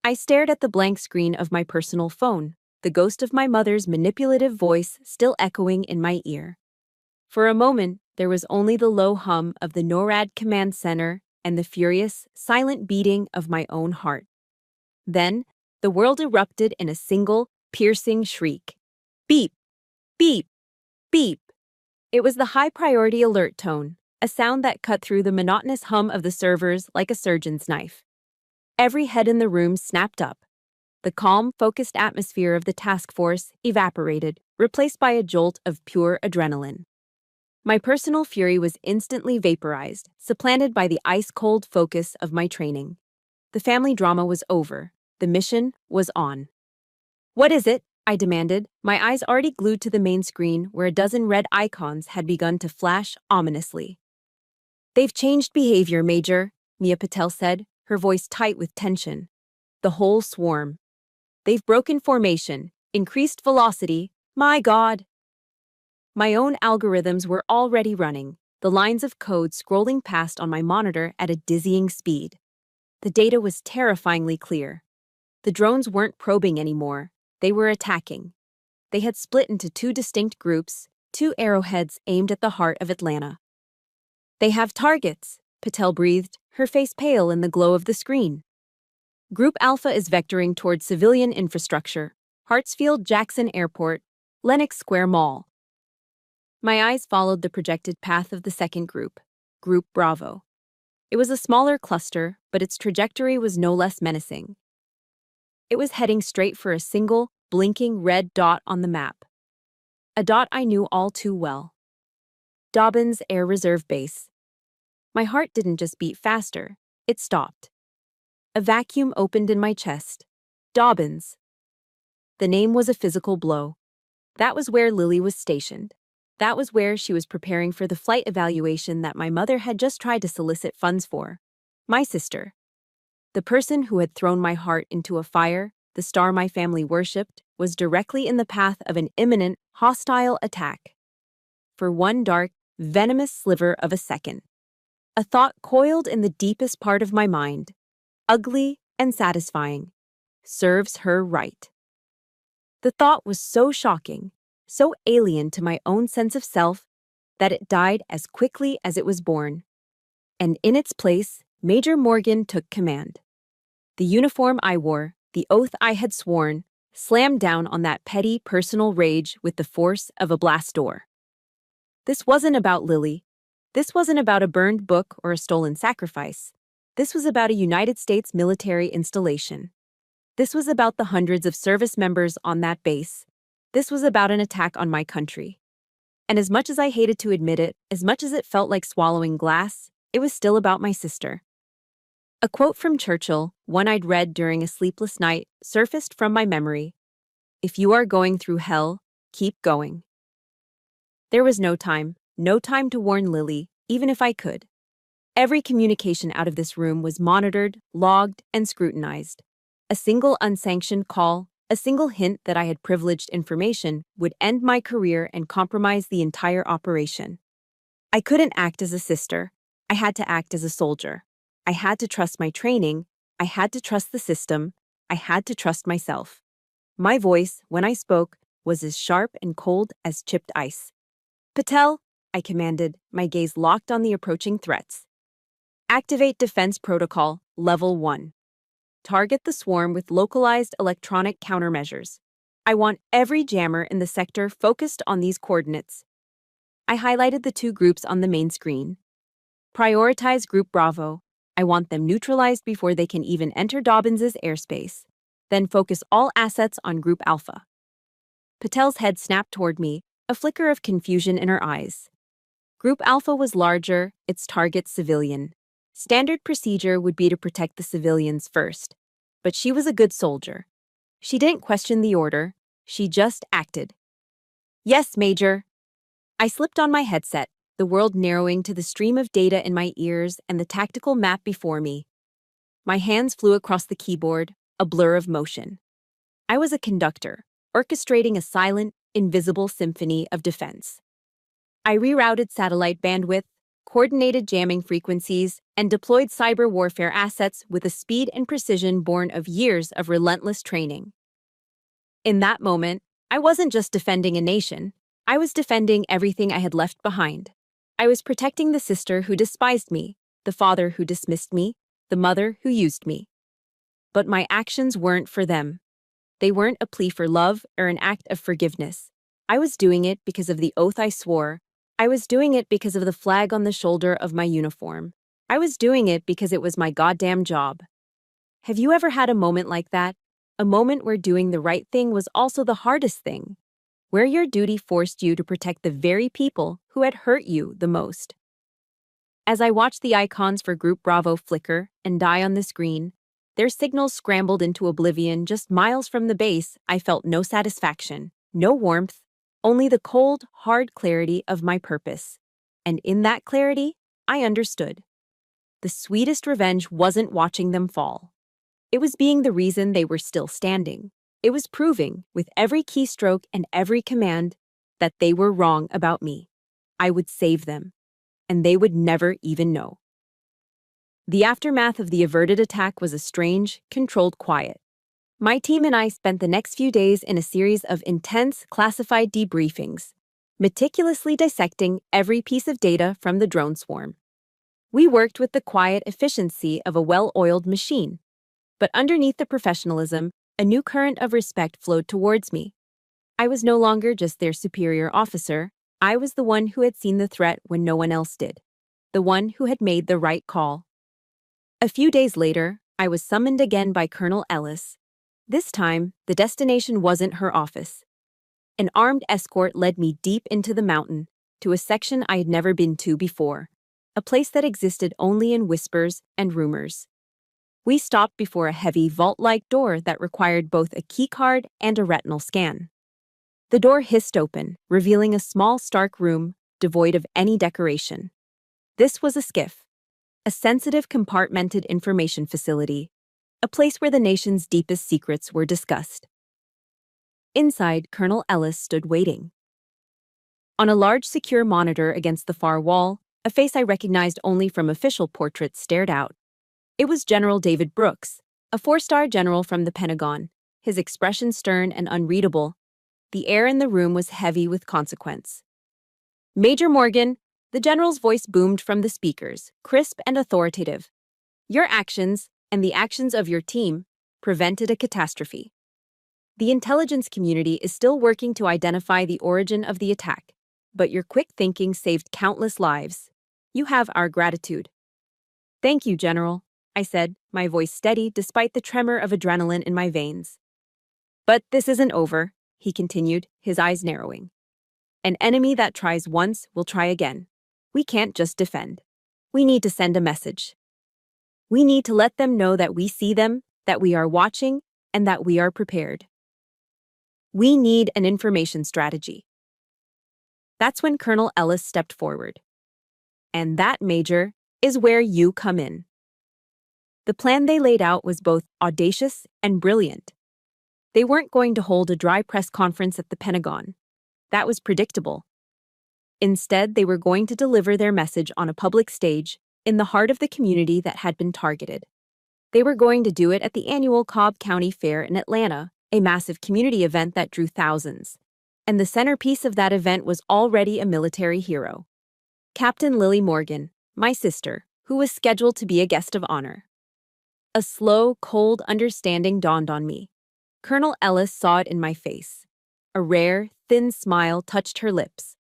I stared at the blank screen of my personal phone, the ghost of my mother's manipulative voice still echoing in my ear. For a moment, there was only the low hum of the NORAD command center and the furious, silent beating of my own heart. Then, the world erupted in a single, piercing shriek. Beep! Beep! Beep! It was the high-priority alert tone, a sound that cut through the monotonous hum of the servers like a surgeon's knife. Every head in the room snapped up. The calm, focused atmosphere of the task force evaporated, replaced by a jolt of pure adrenaline. My personal fury was instantly vaporized, supplanted by the ice-cold focus of my training. The family drama was over. The mission was on. "What is it?" I demanded, my eyes already glued to the main screen where a dozen red icons had begun to flash ominously. "They've changed behavior, Major," Mia Patel said, her voice tight with tension. "The whole swarm. They've broken formation, increased velocity. My God!" My own algorithms were already running, the lines of code scrolling past on my monitor at a dizzying speed. The data was terrifyingly clear. The drones weren't probing anymore. They were attacking. They had split into two distinct groups, two arrowheads aimed at the heart of Atlanta. "They have targets," Patel breathed, her face pale in the glow of the screen. "Group Alpha is vectoring towards civilian infrastructure, Hartsfield-Jackson Airport, Lenox Square Mall." My eyes followed the projected path of the second group, Group Bravo. It was a smaller cluster, but its trajectory was no less menacing. It was heading straight for a single, blinking red dot on the map. A dot I knew all too well. Dobbins Air Reserve Base. My heart didn't just beat faster, it stopped. A vacuum opened in my chest. Dobbins. The name was a physical blow. That was where Lily was stationed. That was where she was preparing for the flight evaluation that my mother had just tried to solicit funds for. My sister. The person who had thrown my heart into a fire, the star my family worshipped, was directly in the path of an imminent, hostile attack. For one dark, venomous sliver of a second, a thought coiled in the deepest part of my mind, ugly and satisfying. Serves her right. The thought was so shocking, so alien to my own sense of self, that it died as quickly as it was born. And in its place, Major Morgan took command. The uniform I wore, the oath I had sworn, slammed down on that petty personal rage with the force of a blast door. This wasn't about Lily. This wasn't about a burned book or a stolen sacrifice. This was about a United States military installation. This was about the hundreds of service members on that base. This was about an attack on my country. And as much as I hated to admit it, as much as it felt like swallowing glass, it was still about my sister. A quote from Churchill, one I'd read during a sleepless night, surfaced from my memory. "If you are going through hell, keep going." There was no time to warn Lily, even if I could. Every communication out of this room was monitored, logged, and scrutinized. A single unsanctioned call, a single hint that I had privileged information would end my career and compromise the entire operation. I couldn't act as a sister. I had to act as a soldier. I had to trust my training. I had to trust the system. I had to trust myself. My voice, when I spoke, was as sharp and cold as chipped ice. "Patel," I commanded, my gaze locked on the approaching threats. "Activate Defense Protocol, Level 1. Target the swarm with localized electronic countermeasures. I want every jammer in the sector focused on these coordinates." I highlighted the two groups on the main screen. "Prioritize Group Bravo. I want them neutralized before they can even enter Dobbins's airspace. Then focus all assets on Group Alpha." Patel's head snapped toward me, a flicker of confusion in her eyes. Group Alpha was larger, its target civilian. Standard procedure would be to protect the civilians first. But she was a good soldier. She didn't question the order, she just acted. "Yes, Major." I slipped on my headset, the world narrowing to the stream of data in my ears and the tactical map before me. My hands flew across the keyboard, a blur of motion. I was a conductor, orchestrating a silent, invisible symphony of defense. I rerouted satellite bandwidth, coordinated jamming frequencies, and deployed cyber warfare assets with a speed and precision born of years of relentless training. In that moment, I wasn't just defending a nation, I was defending everything I had left behind. I was protecting the sister who despised me, the father who dismissed me, the mother who used me. But my actions weren't for them. They weren't a plea for love or an act of forgiveness. I was doing it because of the oath I swore. I was doing it because of the flag on the shoulder of my uniform. I was doing it because it was my goddamn job. Have you ever had a moment like that? A moment where doing the right thing was also the hardest thing? Where your duty forced you to protect the very people who had hurt you the most? As I watched the icons for Group Bravo flicker and die on the screen, their signals scrambled into oblivion just miles from the base, I felt no satisfaction, no warmth, only the cold, hard clarity of my purpose. And in that clarity, I understood. The sweetest revenge wasn't watching them fall. It was being the reason they were still standing. It was proving, with every keystroke and every command, that they were wrong about me. I would save them, and they would never even know. The aftermath of the averted attack was a strange, controlled quiet. My team and I spent the next few days in a series of intense, classified debriefings, meticulously dissecting every piece of data from the drone swarm. We worked with the quiet efficiency of a well-oiled machine, but underneath the professionalism, a new current of respect flowed towards me. I was no longer just their superior officer, I was the one who had seen the threat when no one else did, the one who had made the right call. A few days later, I was summoned again by Colonel Ellis. This time, the destination wasn't her office. An armed escort led me deep into the mountain, to a section I had never been to before, a place that existed only in whispers and rumors. We stopped before a heavy vault-like door that required both a keycard and a retinal scan. The door hissed open, revealing a small, stark room devoid of any decoration. This was a skiff, a sensitive, compartmented information facility, a place where the nation's deepest secrets were discussed. Inside, Colonel Ellis stood waiting. On a large, secure monitor against the far wall, a face I recognized only from official portraits stared out. It was General David Brooks, a four-star general from the Pentagon, his expression stern and unreadable. The air in the room was heavy with consequence. "Major Morgan," the general's voice boomed from the speakers, crisp and authoritative. "Your actions, and the actions of your team, prevented a catastrophe. The intelligence community is still working to identify the origin of the attack, but your quick thinking saved countless lives. You have our gratitude." "Thank you, General," I said, my voice steady despite the tremor of adrenaline in my veins. "But this isn't over," he continued, his eyes narrowing. "An enemy that tries once will try again. We can't just defend. We need to send a message. We need to let them know that we see them, that we are watching, and that we are prepared. We need an information strategy." That's when Colonel Ellis stepped forward. "And that, Major, is where you come in." The plan they laid out was both audacious and brilliant. They weren't going to hold a dry press conference at the Pentagon. That was predictable. Instead, they were going to deliver their message on a public stage in the heart of the community that had been targeted. They were going to do it at the annual Cobb County Fair in Atlanta, a massive community event that drew thousands. And the centerpiece of that event was already a military hero, Captain Lily Morgan, my sister, who was scheduled to be a guest of honor. A slow, cold understanding dawned on me. Colonel Ellis saw it in my face. A rare, thin smile touched her lips.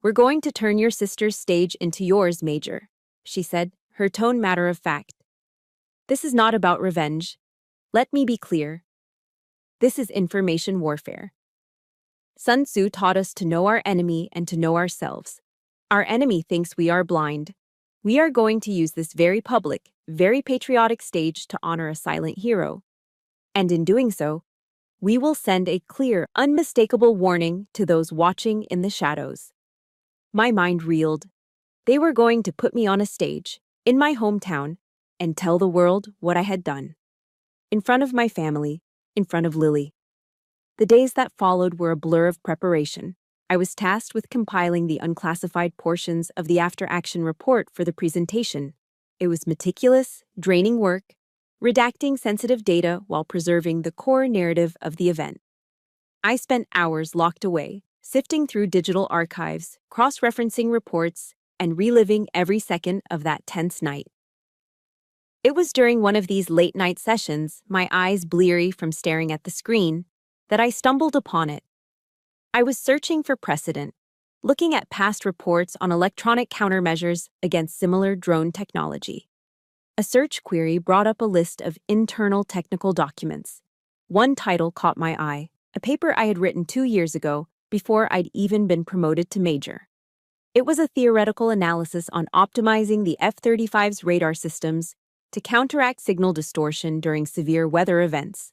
"We're going to turn your sister's stage into yours, Major," she said, her tone matter of fact. "This is not about revenge. Let me be clear. This is information warfare. Sun Tzu taught us to know our enemy and to know ourselves. Our enemy thinks we are blind. We are going to use this very public, very patriotic stage to honor a silent hero. And in doing so, we will send a clear, unmistakable warning to those watching in the shadows." My mind reeled. They were going to put me on a stage, in my hometown, and tell the world what I had done. In front of my family, in front of Lily. The days that followed were a blur of preparation. I was tasked with compiling the unclassified portions of the after-action report for the presentation. It was meticulous, draining work, redacting sensitive data while preserving the core narrative of the event. I spent hours locked away, sifting through digital archives, cross-referencing reports, and reliving every second of that tense night. It was during one of these late-night sessions, my eyes bleary from staring at the screen, that I stumbled upon it. I was searching for precedent, looking at past reports on electronic countermeasures against similar drone technology. A search query brought up a list of internal technical documents. One title caught my eye, a paper I had written 2 years ago, before I'd even been promoted to major. It was a theoretical analysis on optimizing the F-35's radar systems to counteract signal distortion during severe weather events.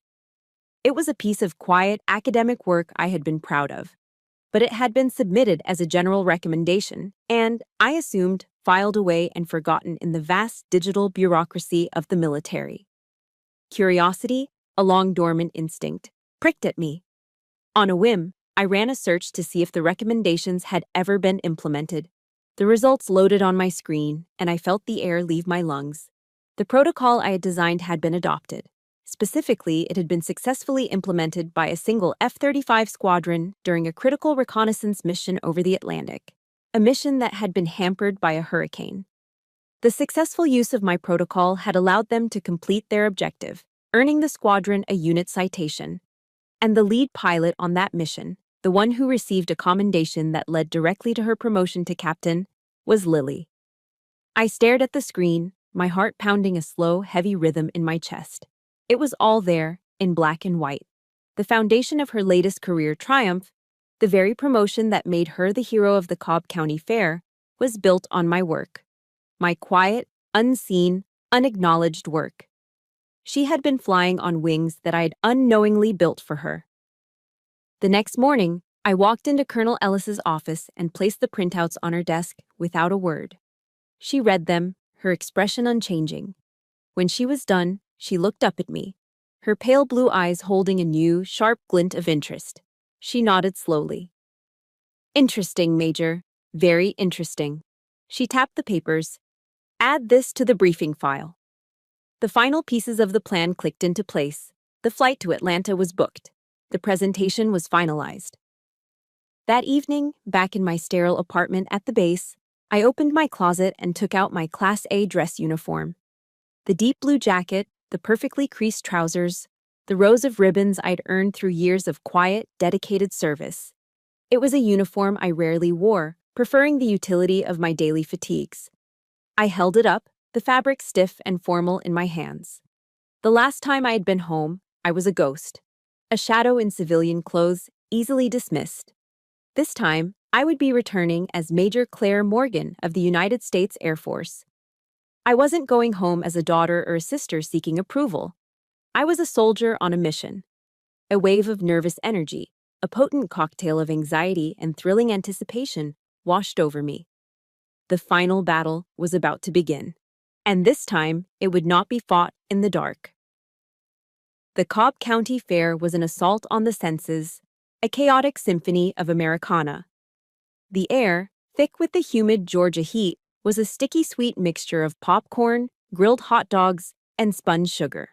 It was a piece of quiet academic work I had been proud of, but it had been submitted as a general recommendation and, I assumed, filed away and forgotten in the vast digital bureaucracy of the military. Curiosity, a long-dormant instinct, pricked at me. On a whim, I ran a search to see if the recommendations had ever been implemented. The results loaded on my screen, and I felt the air leave my lungs. The protocol I had designed had been adopted. Specifically, it had been successfully implemented by a single F-35 squadron during a critical reconnaissance mission over the Atlantic, a mission that had been hampered by a hurricane. The successful use of my protocol had allowed them to complete their objective, earning the squadron a unit citation. And the lead pilot on that mission, the one who received a commendation that led directly to her promotion to captain, was Lily. I stared at the screen, my heart pounding a slow, heavy rhythm in my chest. It was all there, in black and white. The foundation of her latest career triumph, the very promotion that made her the hero of the Cobb County Fair, was built on my work. My quiet, unseen, unacknowledged work. She had been flying on wings that I had unknowingly built for her. The next morning, I walked into Colonel Ellis's office and placed the printouts on her desk without a word. She read them, her expression unchanging. When she was done, she looked up at me, her pale blue eyes holding a new, sharp glint of interest. She nodded slowly. "Interesting, Major. Very interesting." She tapped the papers. "Add this to the briefing file." The final pieces of the plan clicked into place. The flight to Atlanta was booked. The presentation was finalized. That evening, back in my sterile apartment at the base, I opened my closet and took out my Class A dress uniform. The deep blue jacket, the perfectly creased trousers, the rows of ribbons I'd earned through years of quiet, dedicated service. It was a uniform I rarely wore, preferring the utility of my daily fatigues. I held it up, the fabric stiff and formal in my hands. The last time I had been home, I was a ghost. A shadow in civilian clothes, easily dismissed. This time, I would be returning as Major Claire Morgan of the United States Air Force. I wasn't going home as a daughter or a sister seeking approval. I was a soldier on a mission. A wave of nervous energy, a potent cocktail of anxiety and thrilling anticipation, washed over me. The final battle was about to begin. And this time, it would not be fought in the dark. The Cobb County Fair was an assault on the senses, a chaotic symphony of Americana. The air, thick with the humid Georgia heat, was a sticky sweet mixture of popcorn, grilled hot dogs, and spun sugar.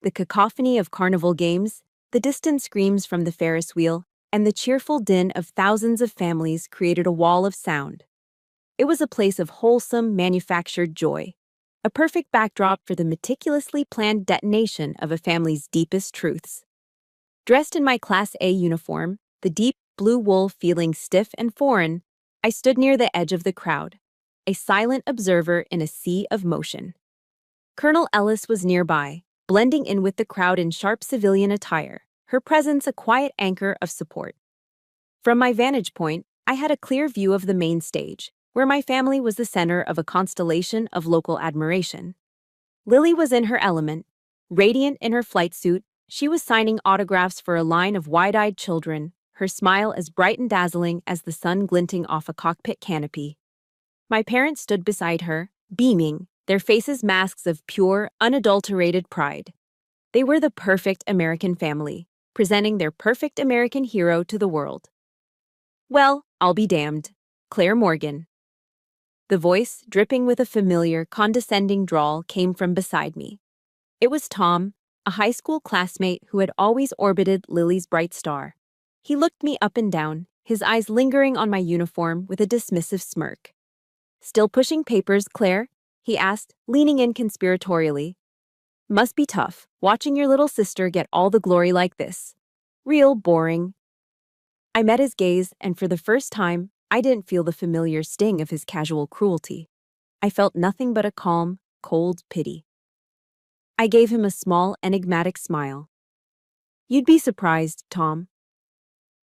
The cacophony of carnival games, the distant screams from the Ferris wheel, and the cheerful din of thousands of families created a wall of sound. It was a place of wholesome, manufactured joy, a perfect backdrop for the meticulously planned detonation of a family's deepest truths. Dressed in my Class A uniform, the deep blue wool feeling stiff and foreign, I stood near the edge of the crowd, a silent observer in a sea of motion. Colonel Ellis was nearby, blending in with the crowd in sharp civilian attire, her presence a quiet anchor of support. From my vantage point, I had a clear view of the main stage, where my family was the center of a constellation of local admiration. Lily was in her element. Radiant in her flight suit, she was signing autographs for a line of wide-eyed children, her smile as bright and dazzling as the sun glinting off a cockpit canopy. My parents stood beside her, beaming, their faces masks of pure, unadulterated pride. They were the perfect American family, presenting their perfect American hero to the world. Well, I'll be damned. Claire Morgan. The voice, dripping with a familiar, condescending drawl, came from beside me. It was Tom, a high school classmate who had always orbited Lily's bright star. He looked me up and down, his eyes lingering on my uniform with a dismissive smirk. "Still pushing papers, Claire?" he asked, leaning in conspiratorially. "Must be tough, watching your little sister get all the glory like this. Real boring." I met his gaze, and for the first time, I didn't feel the familiar sting of his casual cruelty. I felt nothing but a calm, cold pity. I gave him a small, enigmatic smile. "You'd be surprised, Tom."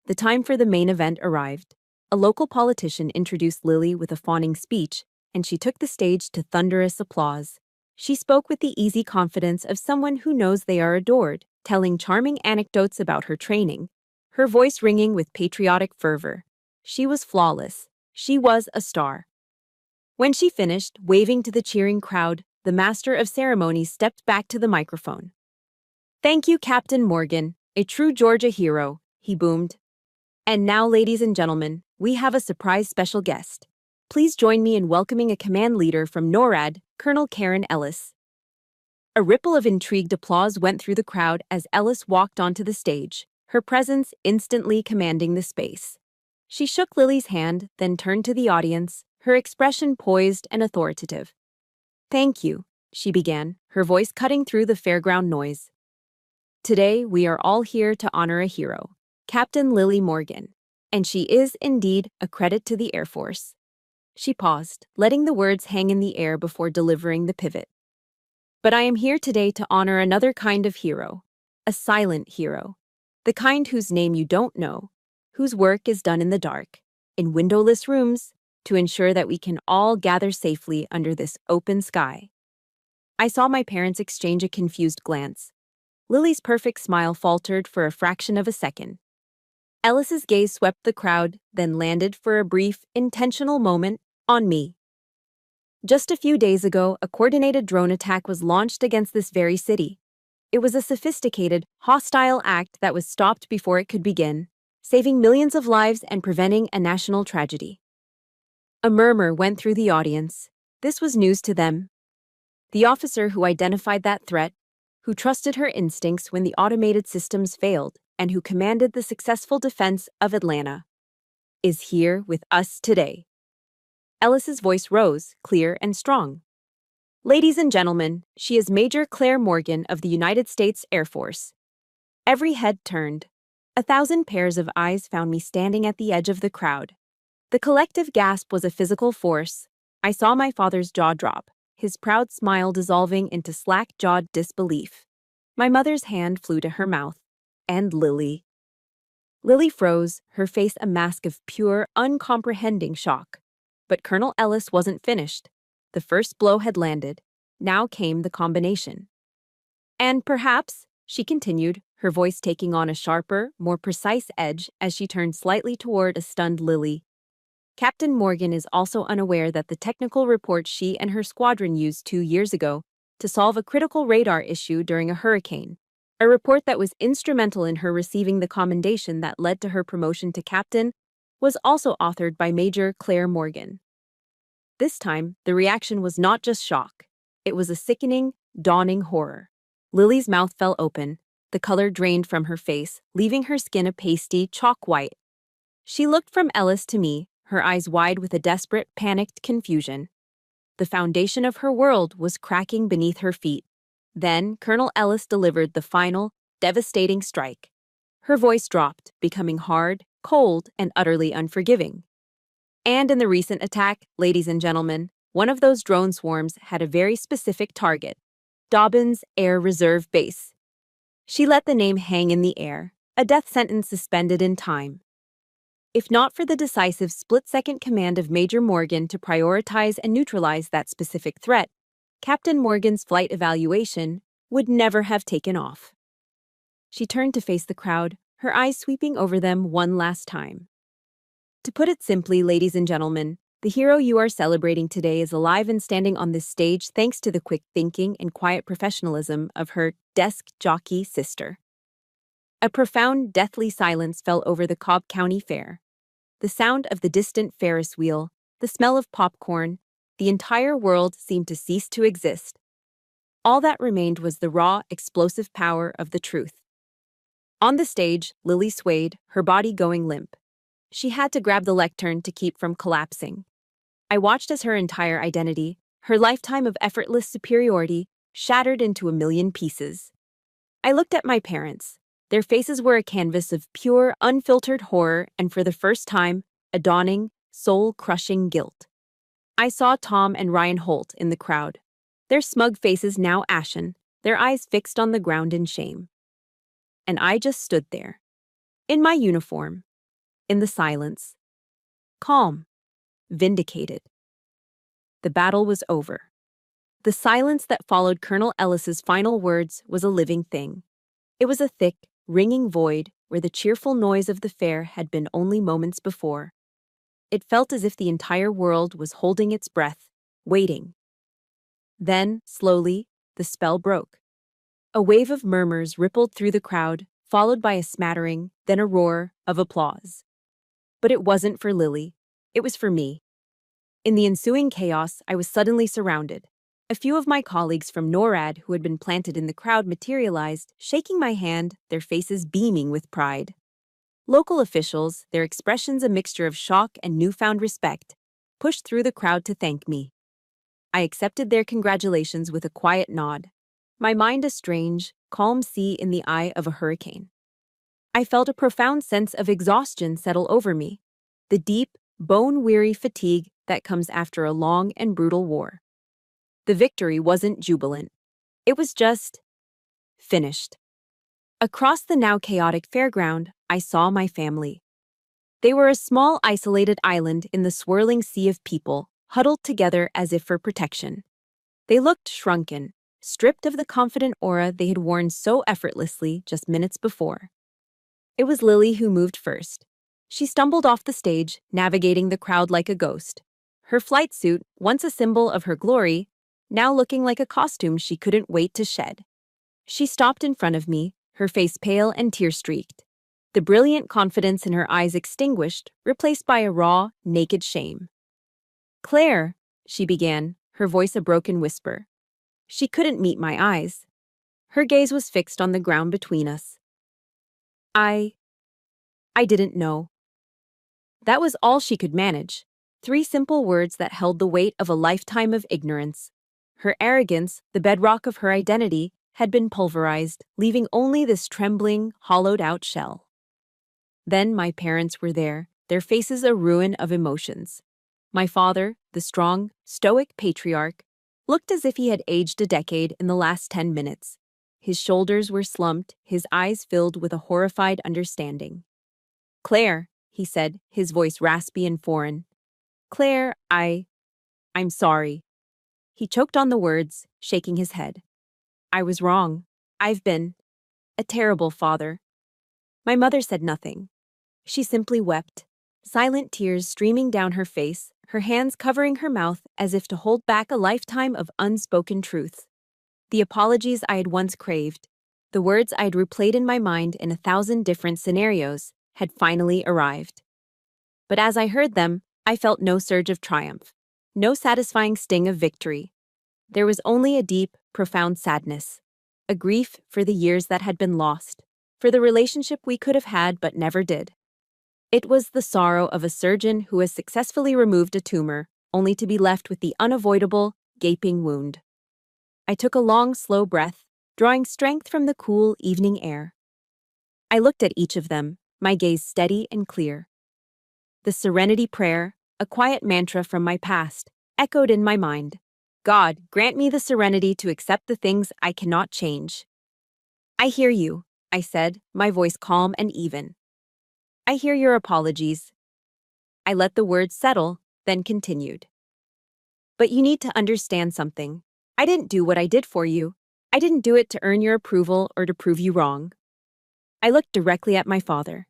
The time for the main event arrived. A local politician introduced Lily with a fawning speech, and she took the stage to thunderous applause. She spoke with the easy confidence of someone who knows they are adored, telling charming anecdotes about her training, her voice ringing with patriotic fervor. She was flawless. She was a star. When she finished, waving to the cheering crowd, the master of ceremonies stepped back to the microphone. "Thank you, Captain Morgan, a true Georgia hero," he boomed. "And now, ladies and gentlemen, we have a surprise special guest. Please join me in welcoming a command leader from NORAD, Colonel Karen Ellis." A ripple of intrigued applause went through the crowd as Ellis walked onto the stage, her presence instantly commanding the space. She shook Lily's hand, then turned to the audience, her expression poised and authoritative. "Thank you," she began, her voice cutting through the fairground noise. "Today, we are all here to honor a hero, Captain Lily Morgan, and she is indeed a credit to the Air Force." She paused, letting the words hang in the air before delivering the pivot. "But I am here today to honor another kind of hero, a silent hero, the kind whose name you don't know, whose work is done in the dark, in windowless rooms, to ensure that we can all gather safely under this open sky." I saw my parents exchange a confused glance. Lily's perfect smile faltered for a fraction of a second. Ellis's gaze swept the crowd, then landed for a brief, intentional moment on me. Just a few days ago, a coordinated drone attack was launched against this very city. It was a sophisticated, hostile act that was stopped before it could begin, saving millions of lives and preventing a national tragedy. A murmur went through the audience. This was news to them. The officer who identified that threat, who trusted her instincts when the automated systems failed, and who commanded the successful defense of Atlanta, is here with us today. Ellis's voice rose, clear and strong. "Ladies and gentlemen, she is Major Claire Morgan of the United States Air Force." Every head turned. 1,000 pairs of eyes found me standing at the edge of the crowd. The collective gasp was a physical force. I saw my father's jaw drop, his proud smile dissolving into slack-jawed disbelief. My mother's hand flew to her mouth. And Lily. Lily froze, her face a mask of pure, uncomprehending shock. But Colonel Ellis wasn't finished. The first blow had landed. Now came the combination. "And perhaps," she continued, her voice taking on a sharper, more precise edge as she turned slightly toward a stunned Lily, "Captain Morgan is also unaware that the technical report she and her squadron used 2 years ago to solve a critical radar issue during a hurricane, a report that was instrumental in her receiving the commendation that led to her promotion to captain, was also authored by Major Claire Morgan." This time, the reaction was not just shock. It was a sickening, dawning horror. Lily's mouth fell open, the color drained from her face, leaving her skin a pasty, chalk white. She looked from Ellis to me, her eyes wide with a desperate, panicked confusion. The foundation of her world was cracking beneath her feet. Then Colonel Ellis delivered the final, devastating strike. Her voice dropped, becoming hard, cold, and utterly unforgiving. "And in the recent attack, ladies and gentlemen, one of those drone swarms had a very specific target, Dobbins Air Reserve Base." She let the name hang in the air, a death sentence suspended in time. If not for the decisive split-second command of Major Morgan to prioritize and neutralize that specific threat, Captain Morgan's flight evaluation would never have taken off. She turned to face the crowd, her eyes sweeping over them one last time. "To put it simply, ladies and gentlemen, The hero you are celebrating today is alive and standing on this stage thanks to the quick thinking and quiet professionalism of her desk jockey sister. A profound, deathly silence fell over the Cobb County Fair. The sound of the distant Ferris wheel, the smell of popcorn, the entire world seemed to cease to exist. All that remained was the raw, explosive power of the truth. On the stage, Lily swayed, her body going limp. She had to grab the lectern to keep from collapsing. I watched as her entire identity, her lifetime of effortless superiority, shattered into a million pieces. I looked at my parents. Their faces were a canvas of pure, unfiltered horror and for the first time, a dawning, soul-crushing guilt. I saw Tom and Ryan Holt in the crowd, their smug faces now ashen, their eyes fixed on the ground in shame. And I just stood there, in my uniform, in the silence, calm, vindicated. The battle was over. The silence that followed Colonel Ellis's final words was a living thing. It was a thick, ringing void where the cheerful noise of the fair had been only moments before. It felt as if the entire world was holding its breath, waiting. Then, slowly, the spell broke. A wave of murmurs rippled through the crowd, followed by a smattering, then a roar of applause. But it wasn't for Lily. It was for me. In the ensuing chaos, I was suddenly surrounded. A few of my colleagues from NORAD who had been planted in the crowd materialized, shaking my hand, their faces beaming with pride. Local officials, their expressions a mixture of shock and newfound respect, pushed through the crowd to thank me. I accepted their congratulations with a quiet nod, my mind a strange, calm sea in the eye of a hurricane. I felt a profound sense of exhaustion settle over me, the deep, bone-weary fatigue that comes after a long and brutal war. The victory wasn't jubilant. It was just finished. Across the now chaotic fairground, I saw my family. They were a small, isolated island in the swirling sea of people, huddled together as if for protection. They looked shrunken, stripped of the confident aura they had worn so effortlessly just minutes before. It was Lily who moved first. She stumbled off the stage, navigating the crowd like a ghost. Her flight suit, once a symbol of her glory, now looking like a costume she couldn't wait to shed. She stopped in front of me, her face pale and tear-streaked, the brilliant confidence in her eyes extinguished, replaced by a raw, naked shame. "Claire," she began, her voice a broken whisper. She couldn't meet my eyes. Her gaze was fixed on the ground between us. I didn't know. That was all she could manage. 3 simple words that held the weight of a lifetime of ignorance. Her arrogance, the bedrock of her identity, had been pulverized, leaving only this trembling, hollowed-out shell. Then my parents were there, their faces a ruin of emotions. My father, the strong, stoic patriarch, looked as if he had aged a decade in the last 10 minutes. His shoulders were slumped, his eyes filled with a horrified understanding. "Claire," he said, his voice raspy and foreign. "Claire, I'm sorry." He choked on the words, shaking his head. "I was wrong. I've been a terrible father." My mother said nothing. She simply wept, silent tears streaming down her face, her hands covering her mouth as if to hold back a lifetime of unspoken truths. The apologies I had once craved, the words I'd replayed in my mind in 1,000 different scenarios, had finally arrived. But as I heard them, I felt no surge of triumph, no satisfying sting of victory. There was only a deep, profound sadness, a grief for the years that had been lost, for the relationship we could have had but never did. It was the sorrow of a surgeon who has successfully removed a tumor, only to be left with the unavoidable, gaping wound. I took a long, slow breath, drawing strength from the cool evening air. I looked at each of them, my gaze steady and clear. The serenity prayer, a quiet mantra from my past, echoed in my mind. "God, grant me the serenity to accept the things I cannot change." "I hear you," I said, my voice calm and even. "I hear your apologies." I let the words settle, then continued. "But you need to understand something. I didn't do what I did for you. I didn't do it to earn your approval or to prove you wrong." I looked directly at my father.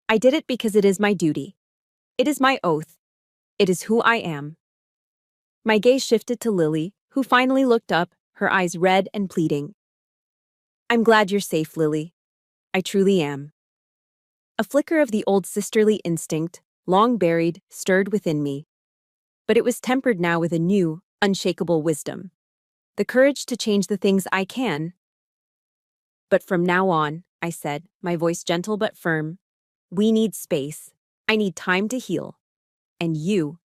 "I did it because it is my duty. It is my oath. It is who I am. My gaze shifted to Lily, who finally looked up, her eyes red and pleading. I'm glad you're safe, Lily. I truly am. A flicker of the old sisterly instinct, long buried, stirred within me. But it was tempered now with a new, unshakable wisdom. The courage to change the things I can. But from now on, I said, my voice gentle but firm, we need space. I need time to heal. And you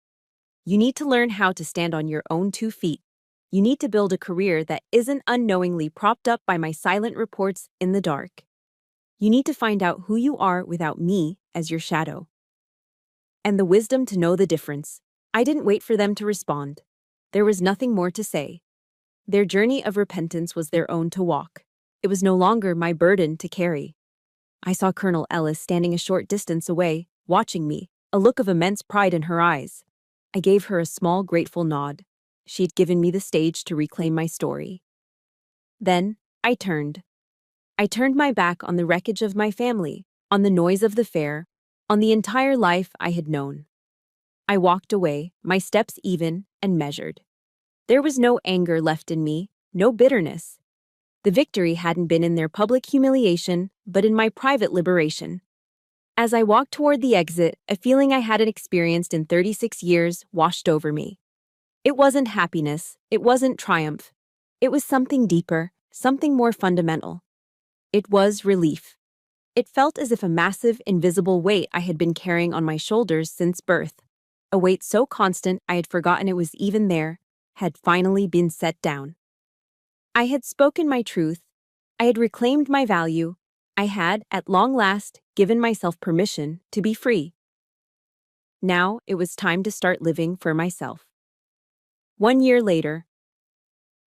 need to learn how to stand on your own 2 feet. You need to build a career that isn't unknowingly propped up by my silent reports in the dark. You need to find out who you are without me as your shadow. And the wisdom to know the difference. I didn't wait for them to respond. There was nothing more to say. Their journey of repentance was their own to walk. It was no longer my burden to carry. I saw Colonel Ellis standing a short distance away, watching me, a look of immense pride in her eyes. I gave her a small, grateful nod. She'd given me the stage to reclaim my story. Then, I turned. I turned my back on the wreckage of my family, on the noise of the fair, on the entire life I had known. I walked away, my steps even and measured. There was no anger left in me, no bitterness. The victory hadn't been in their public humiliation, but in my private liberation. As I walked toward the exit, a feeling I hadn't experienced in 36 years washed over me. It wasn't happiness, it wasn't triumph. It was something deeper, something more fundamental. It was relief. It felt as if a massive, invisible weight I had been carrying on my shoulders since birth, a weight so constant I had forgotten it was even there, had finally been set down. I had spoken my truth. I had reclaimed my value. I had, at long last, given myself permission to be free. Now it was time to start living for myself. 1 year later,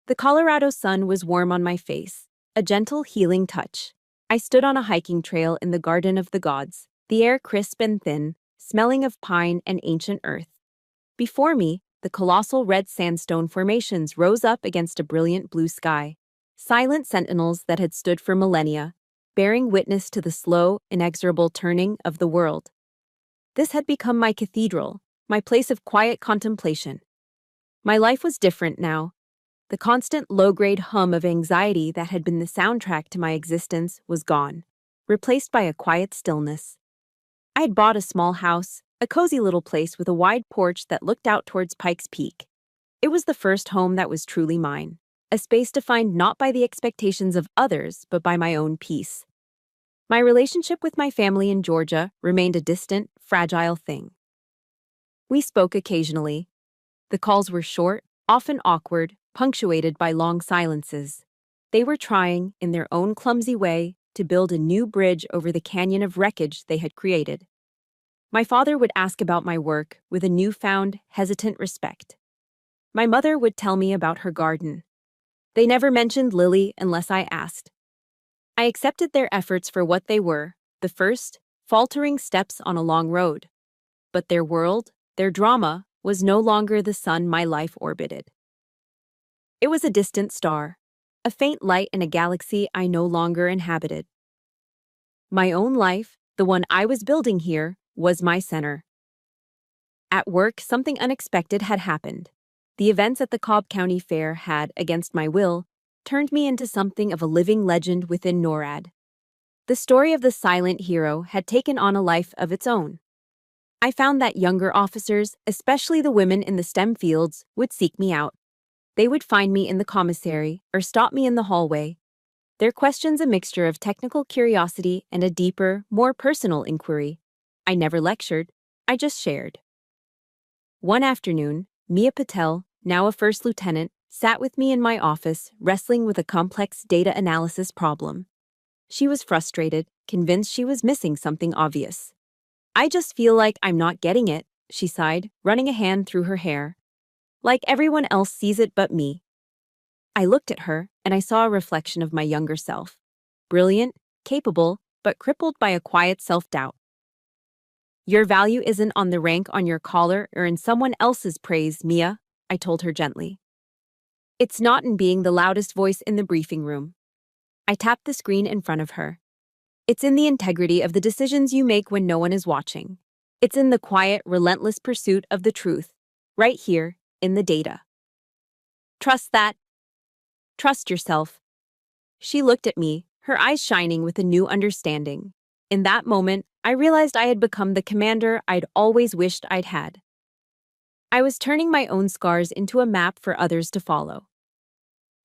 the Colorado sun was warm on my face, a gentle, healing touch. I stood on a hiking trail in the Garden of the Gods, the air crisp and thin, smelling of pine and ancient earth. Before me, the colossal red sandstone formations rose up against a brilliant blue sky, silent sentinels that had stood for millennia, bearing witness to the slow, inexorable turning of the world. This had become my cathedral, my place of quiet contemplation. My life was different now. The constant low-grade hum of anxiety that had been the soundtrack to my existence was gone, replaced by a quiet stillness. I had bought a small house, a cozy little place with a wide porch that looked out towards Pikes Peak. It was the first home that was truly mine, a space defined not by the expectations of others, but by my own peace. My relationship with my family in Georgia remained a distant, fragile thing. We spoke occasionally. The calls were short, often awkward, punctuated by long silences. They were trying, in their own clumsy way, to build a new bridge over the canyon of wreckage they had created. My father would ask about my work with a newfound, hesitant respect. My mother would tell me about her garden. They never mentioned Lily unless I asked. I accepted their efforts for what they were, the first, faltering steps on a long road. But their world, their drama, was no longer the sun my life orbited. It was a distant star, a faint light in a galaxy I no longer inhabited. My own life, the one I was building here, was my center. At work, something unexpected had happened. The events at the Cobb County Fair had, against my will, turned me into something of a living legend within NORAD. The story of the silent hero had taken on a life of its own. I found that younger officers, especially the women in the STEM fields, would seek me out. They would find me in the commissary or stop me in the hallway. Their questions a mixture of technical curiosity and a deeper, more personal inquiry. I never lectured, I just shared. One afternoon, Mia Patel, now a first lieutenant, sat with me in my office, wrestling with a complex data analysis problem. She was frustrated, convinced she was missing something obvious. I just feel like I'm not getting it, she sighed, running a hand through her hair. Like everyone else sees it but me. I looked at her, and I saw a reflection of my younger self. Brilliant, capable, but crippled by a quiet self-doubt. Your value isn't on the rank on your collar or in someone else's praise, Mia, I told her gently. It's not in being the loudest voice in the briefing room. I tapped the screen in front of her. It's in the integrity of the decisions you make when no one is watching. It's in the quiet, relentless pursuit of the truth, right here, in the data. Trust that. Trust yourself. She looked at me, her eyes shining with a new understanding. In that moment, I realized I had become the commander I'd always wished I'd had. I was turning my own scars into a map for others to follow.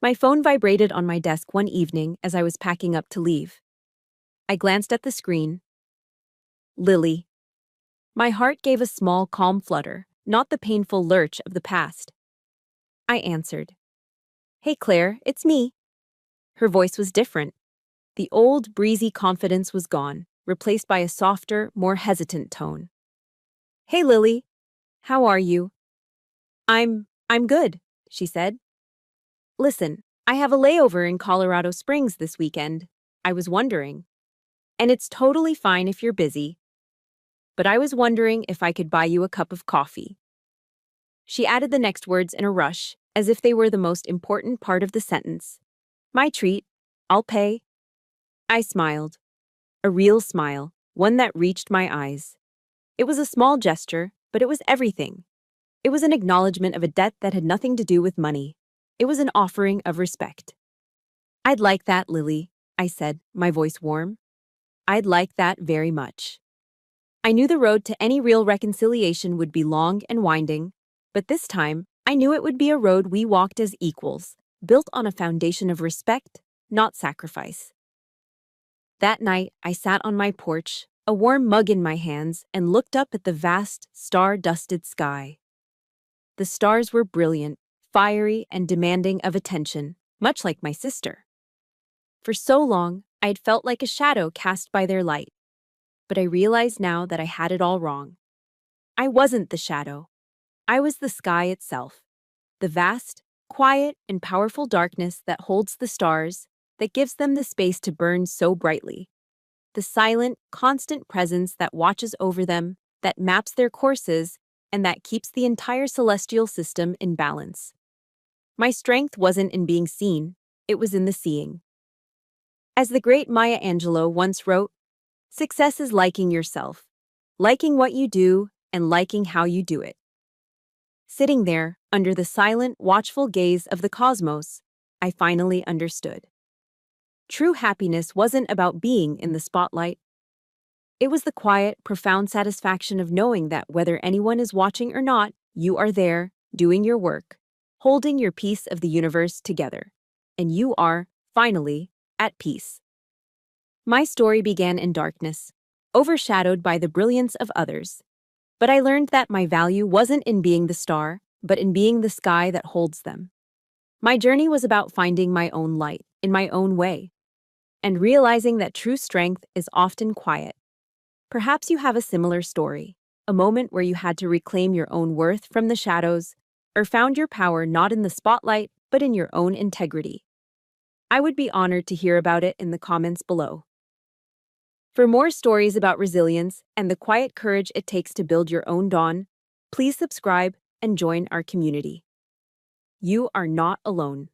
My phone vibrated on my desk one evening as I was packing up to leave. I glanced at the screen. Lily. My heart gave a small, calm flutter, not the painful lurch of the past. I answered. Hey Claire, it's me. Her voice was different. The old, breezy confidence was gone, replaced by a softer, more hesitant tone. Hey Lily, how are you? I'm good, she said. Listen, I have a layover in Colorado Springs this weekend. I was wondering. And it's totally fine if you're busy. But I was wondering if I could buy you a cup of coffee. She added the next words in a rush, as if they were the most important part of the sentence. My treat. I'll pay. I smiled. A real smile, one that reached my eyes. It was a small gesture, but it was everything. It was an acknowledgement of a debt that had nothing to do with money. It was an offering of respect. I'd like that, Lily, I said, my voice warm. I'd like that very much. I knew the road to any real reconciliation would be long and winding, but this time, I knew it would be a road we walked as equals, built on a foundation of respect, not sacrifice. That night, I sat on my porch, a warm mug in my hands, and looked up at the vast, star-dusted sky. The stars were brilliant, fiery, and demanding of attention, much like my sister. For so long, I had felt like a shadow cast by their light. But I realized now that I had it all wrong. I wasn't the shadow. I was the sky itself. The vast, quiet, and powerful darkness that holds the stars, that gives them the space to burn so brightly. The silent, constant presence that watches over them, that maps their courses, and that keeps the entire celestial system in balance. My strength wasn't in being seen, it was in the seeing. As the great Maya Angelou once wrote, success is liking yourself, liking what you do, and liking how you do it. Sitting there, under the silent, watchful gaze of the cosmos, I finally understood. True happiness wasn't about being in the spotlight. It was the quiet, profound satisfaction of knowing that whether anyone is watching or not, you are there, doing your work, holding your piece of the universe together, and you are, finally, at peace. My story began in darkness, overshadowed by the brilliance of others. But I learned that my value wasn't in being the star, but in being the sky that holds them. My journey was about finding my own light, in my own way, and realizing that true strength is often quiet. Perhaps you have a similar story, a moment where you had to reclaim your own worth from the shadows, or found your power not in the spotlight, but in your own integrity. I would be honored to hear about it in the comments below. For more stories about resilience and the quiet courage it takes to build your own dawn, please subscribe and join our community. You are not alone.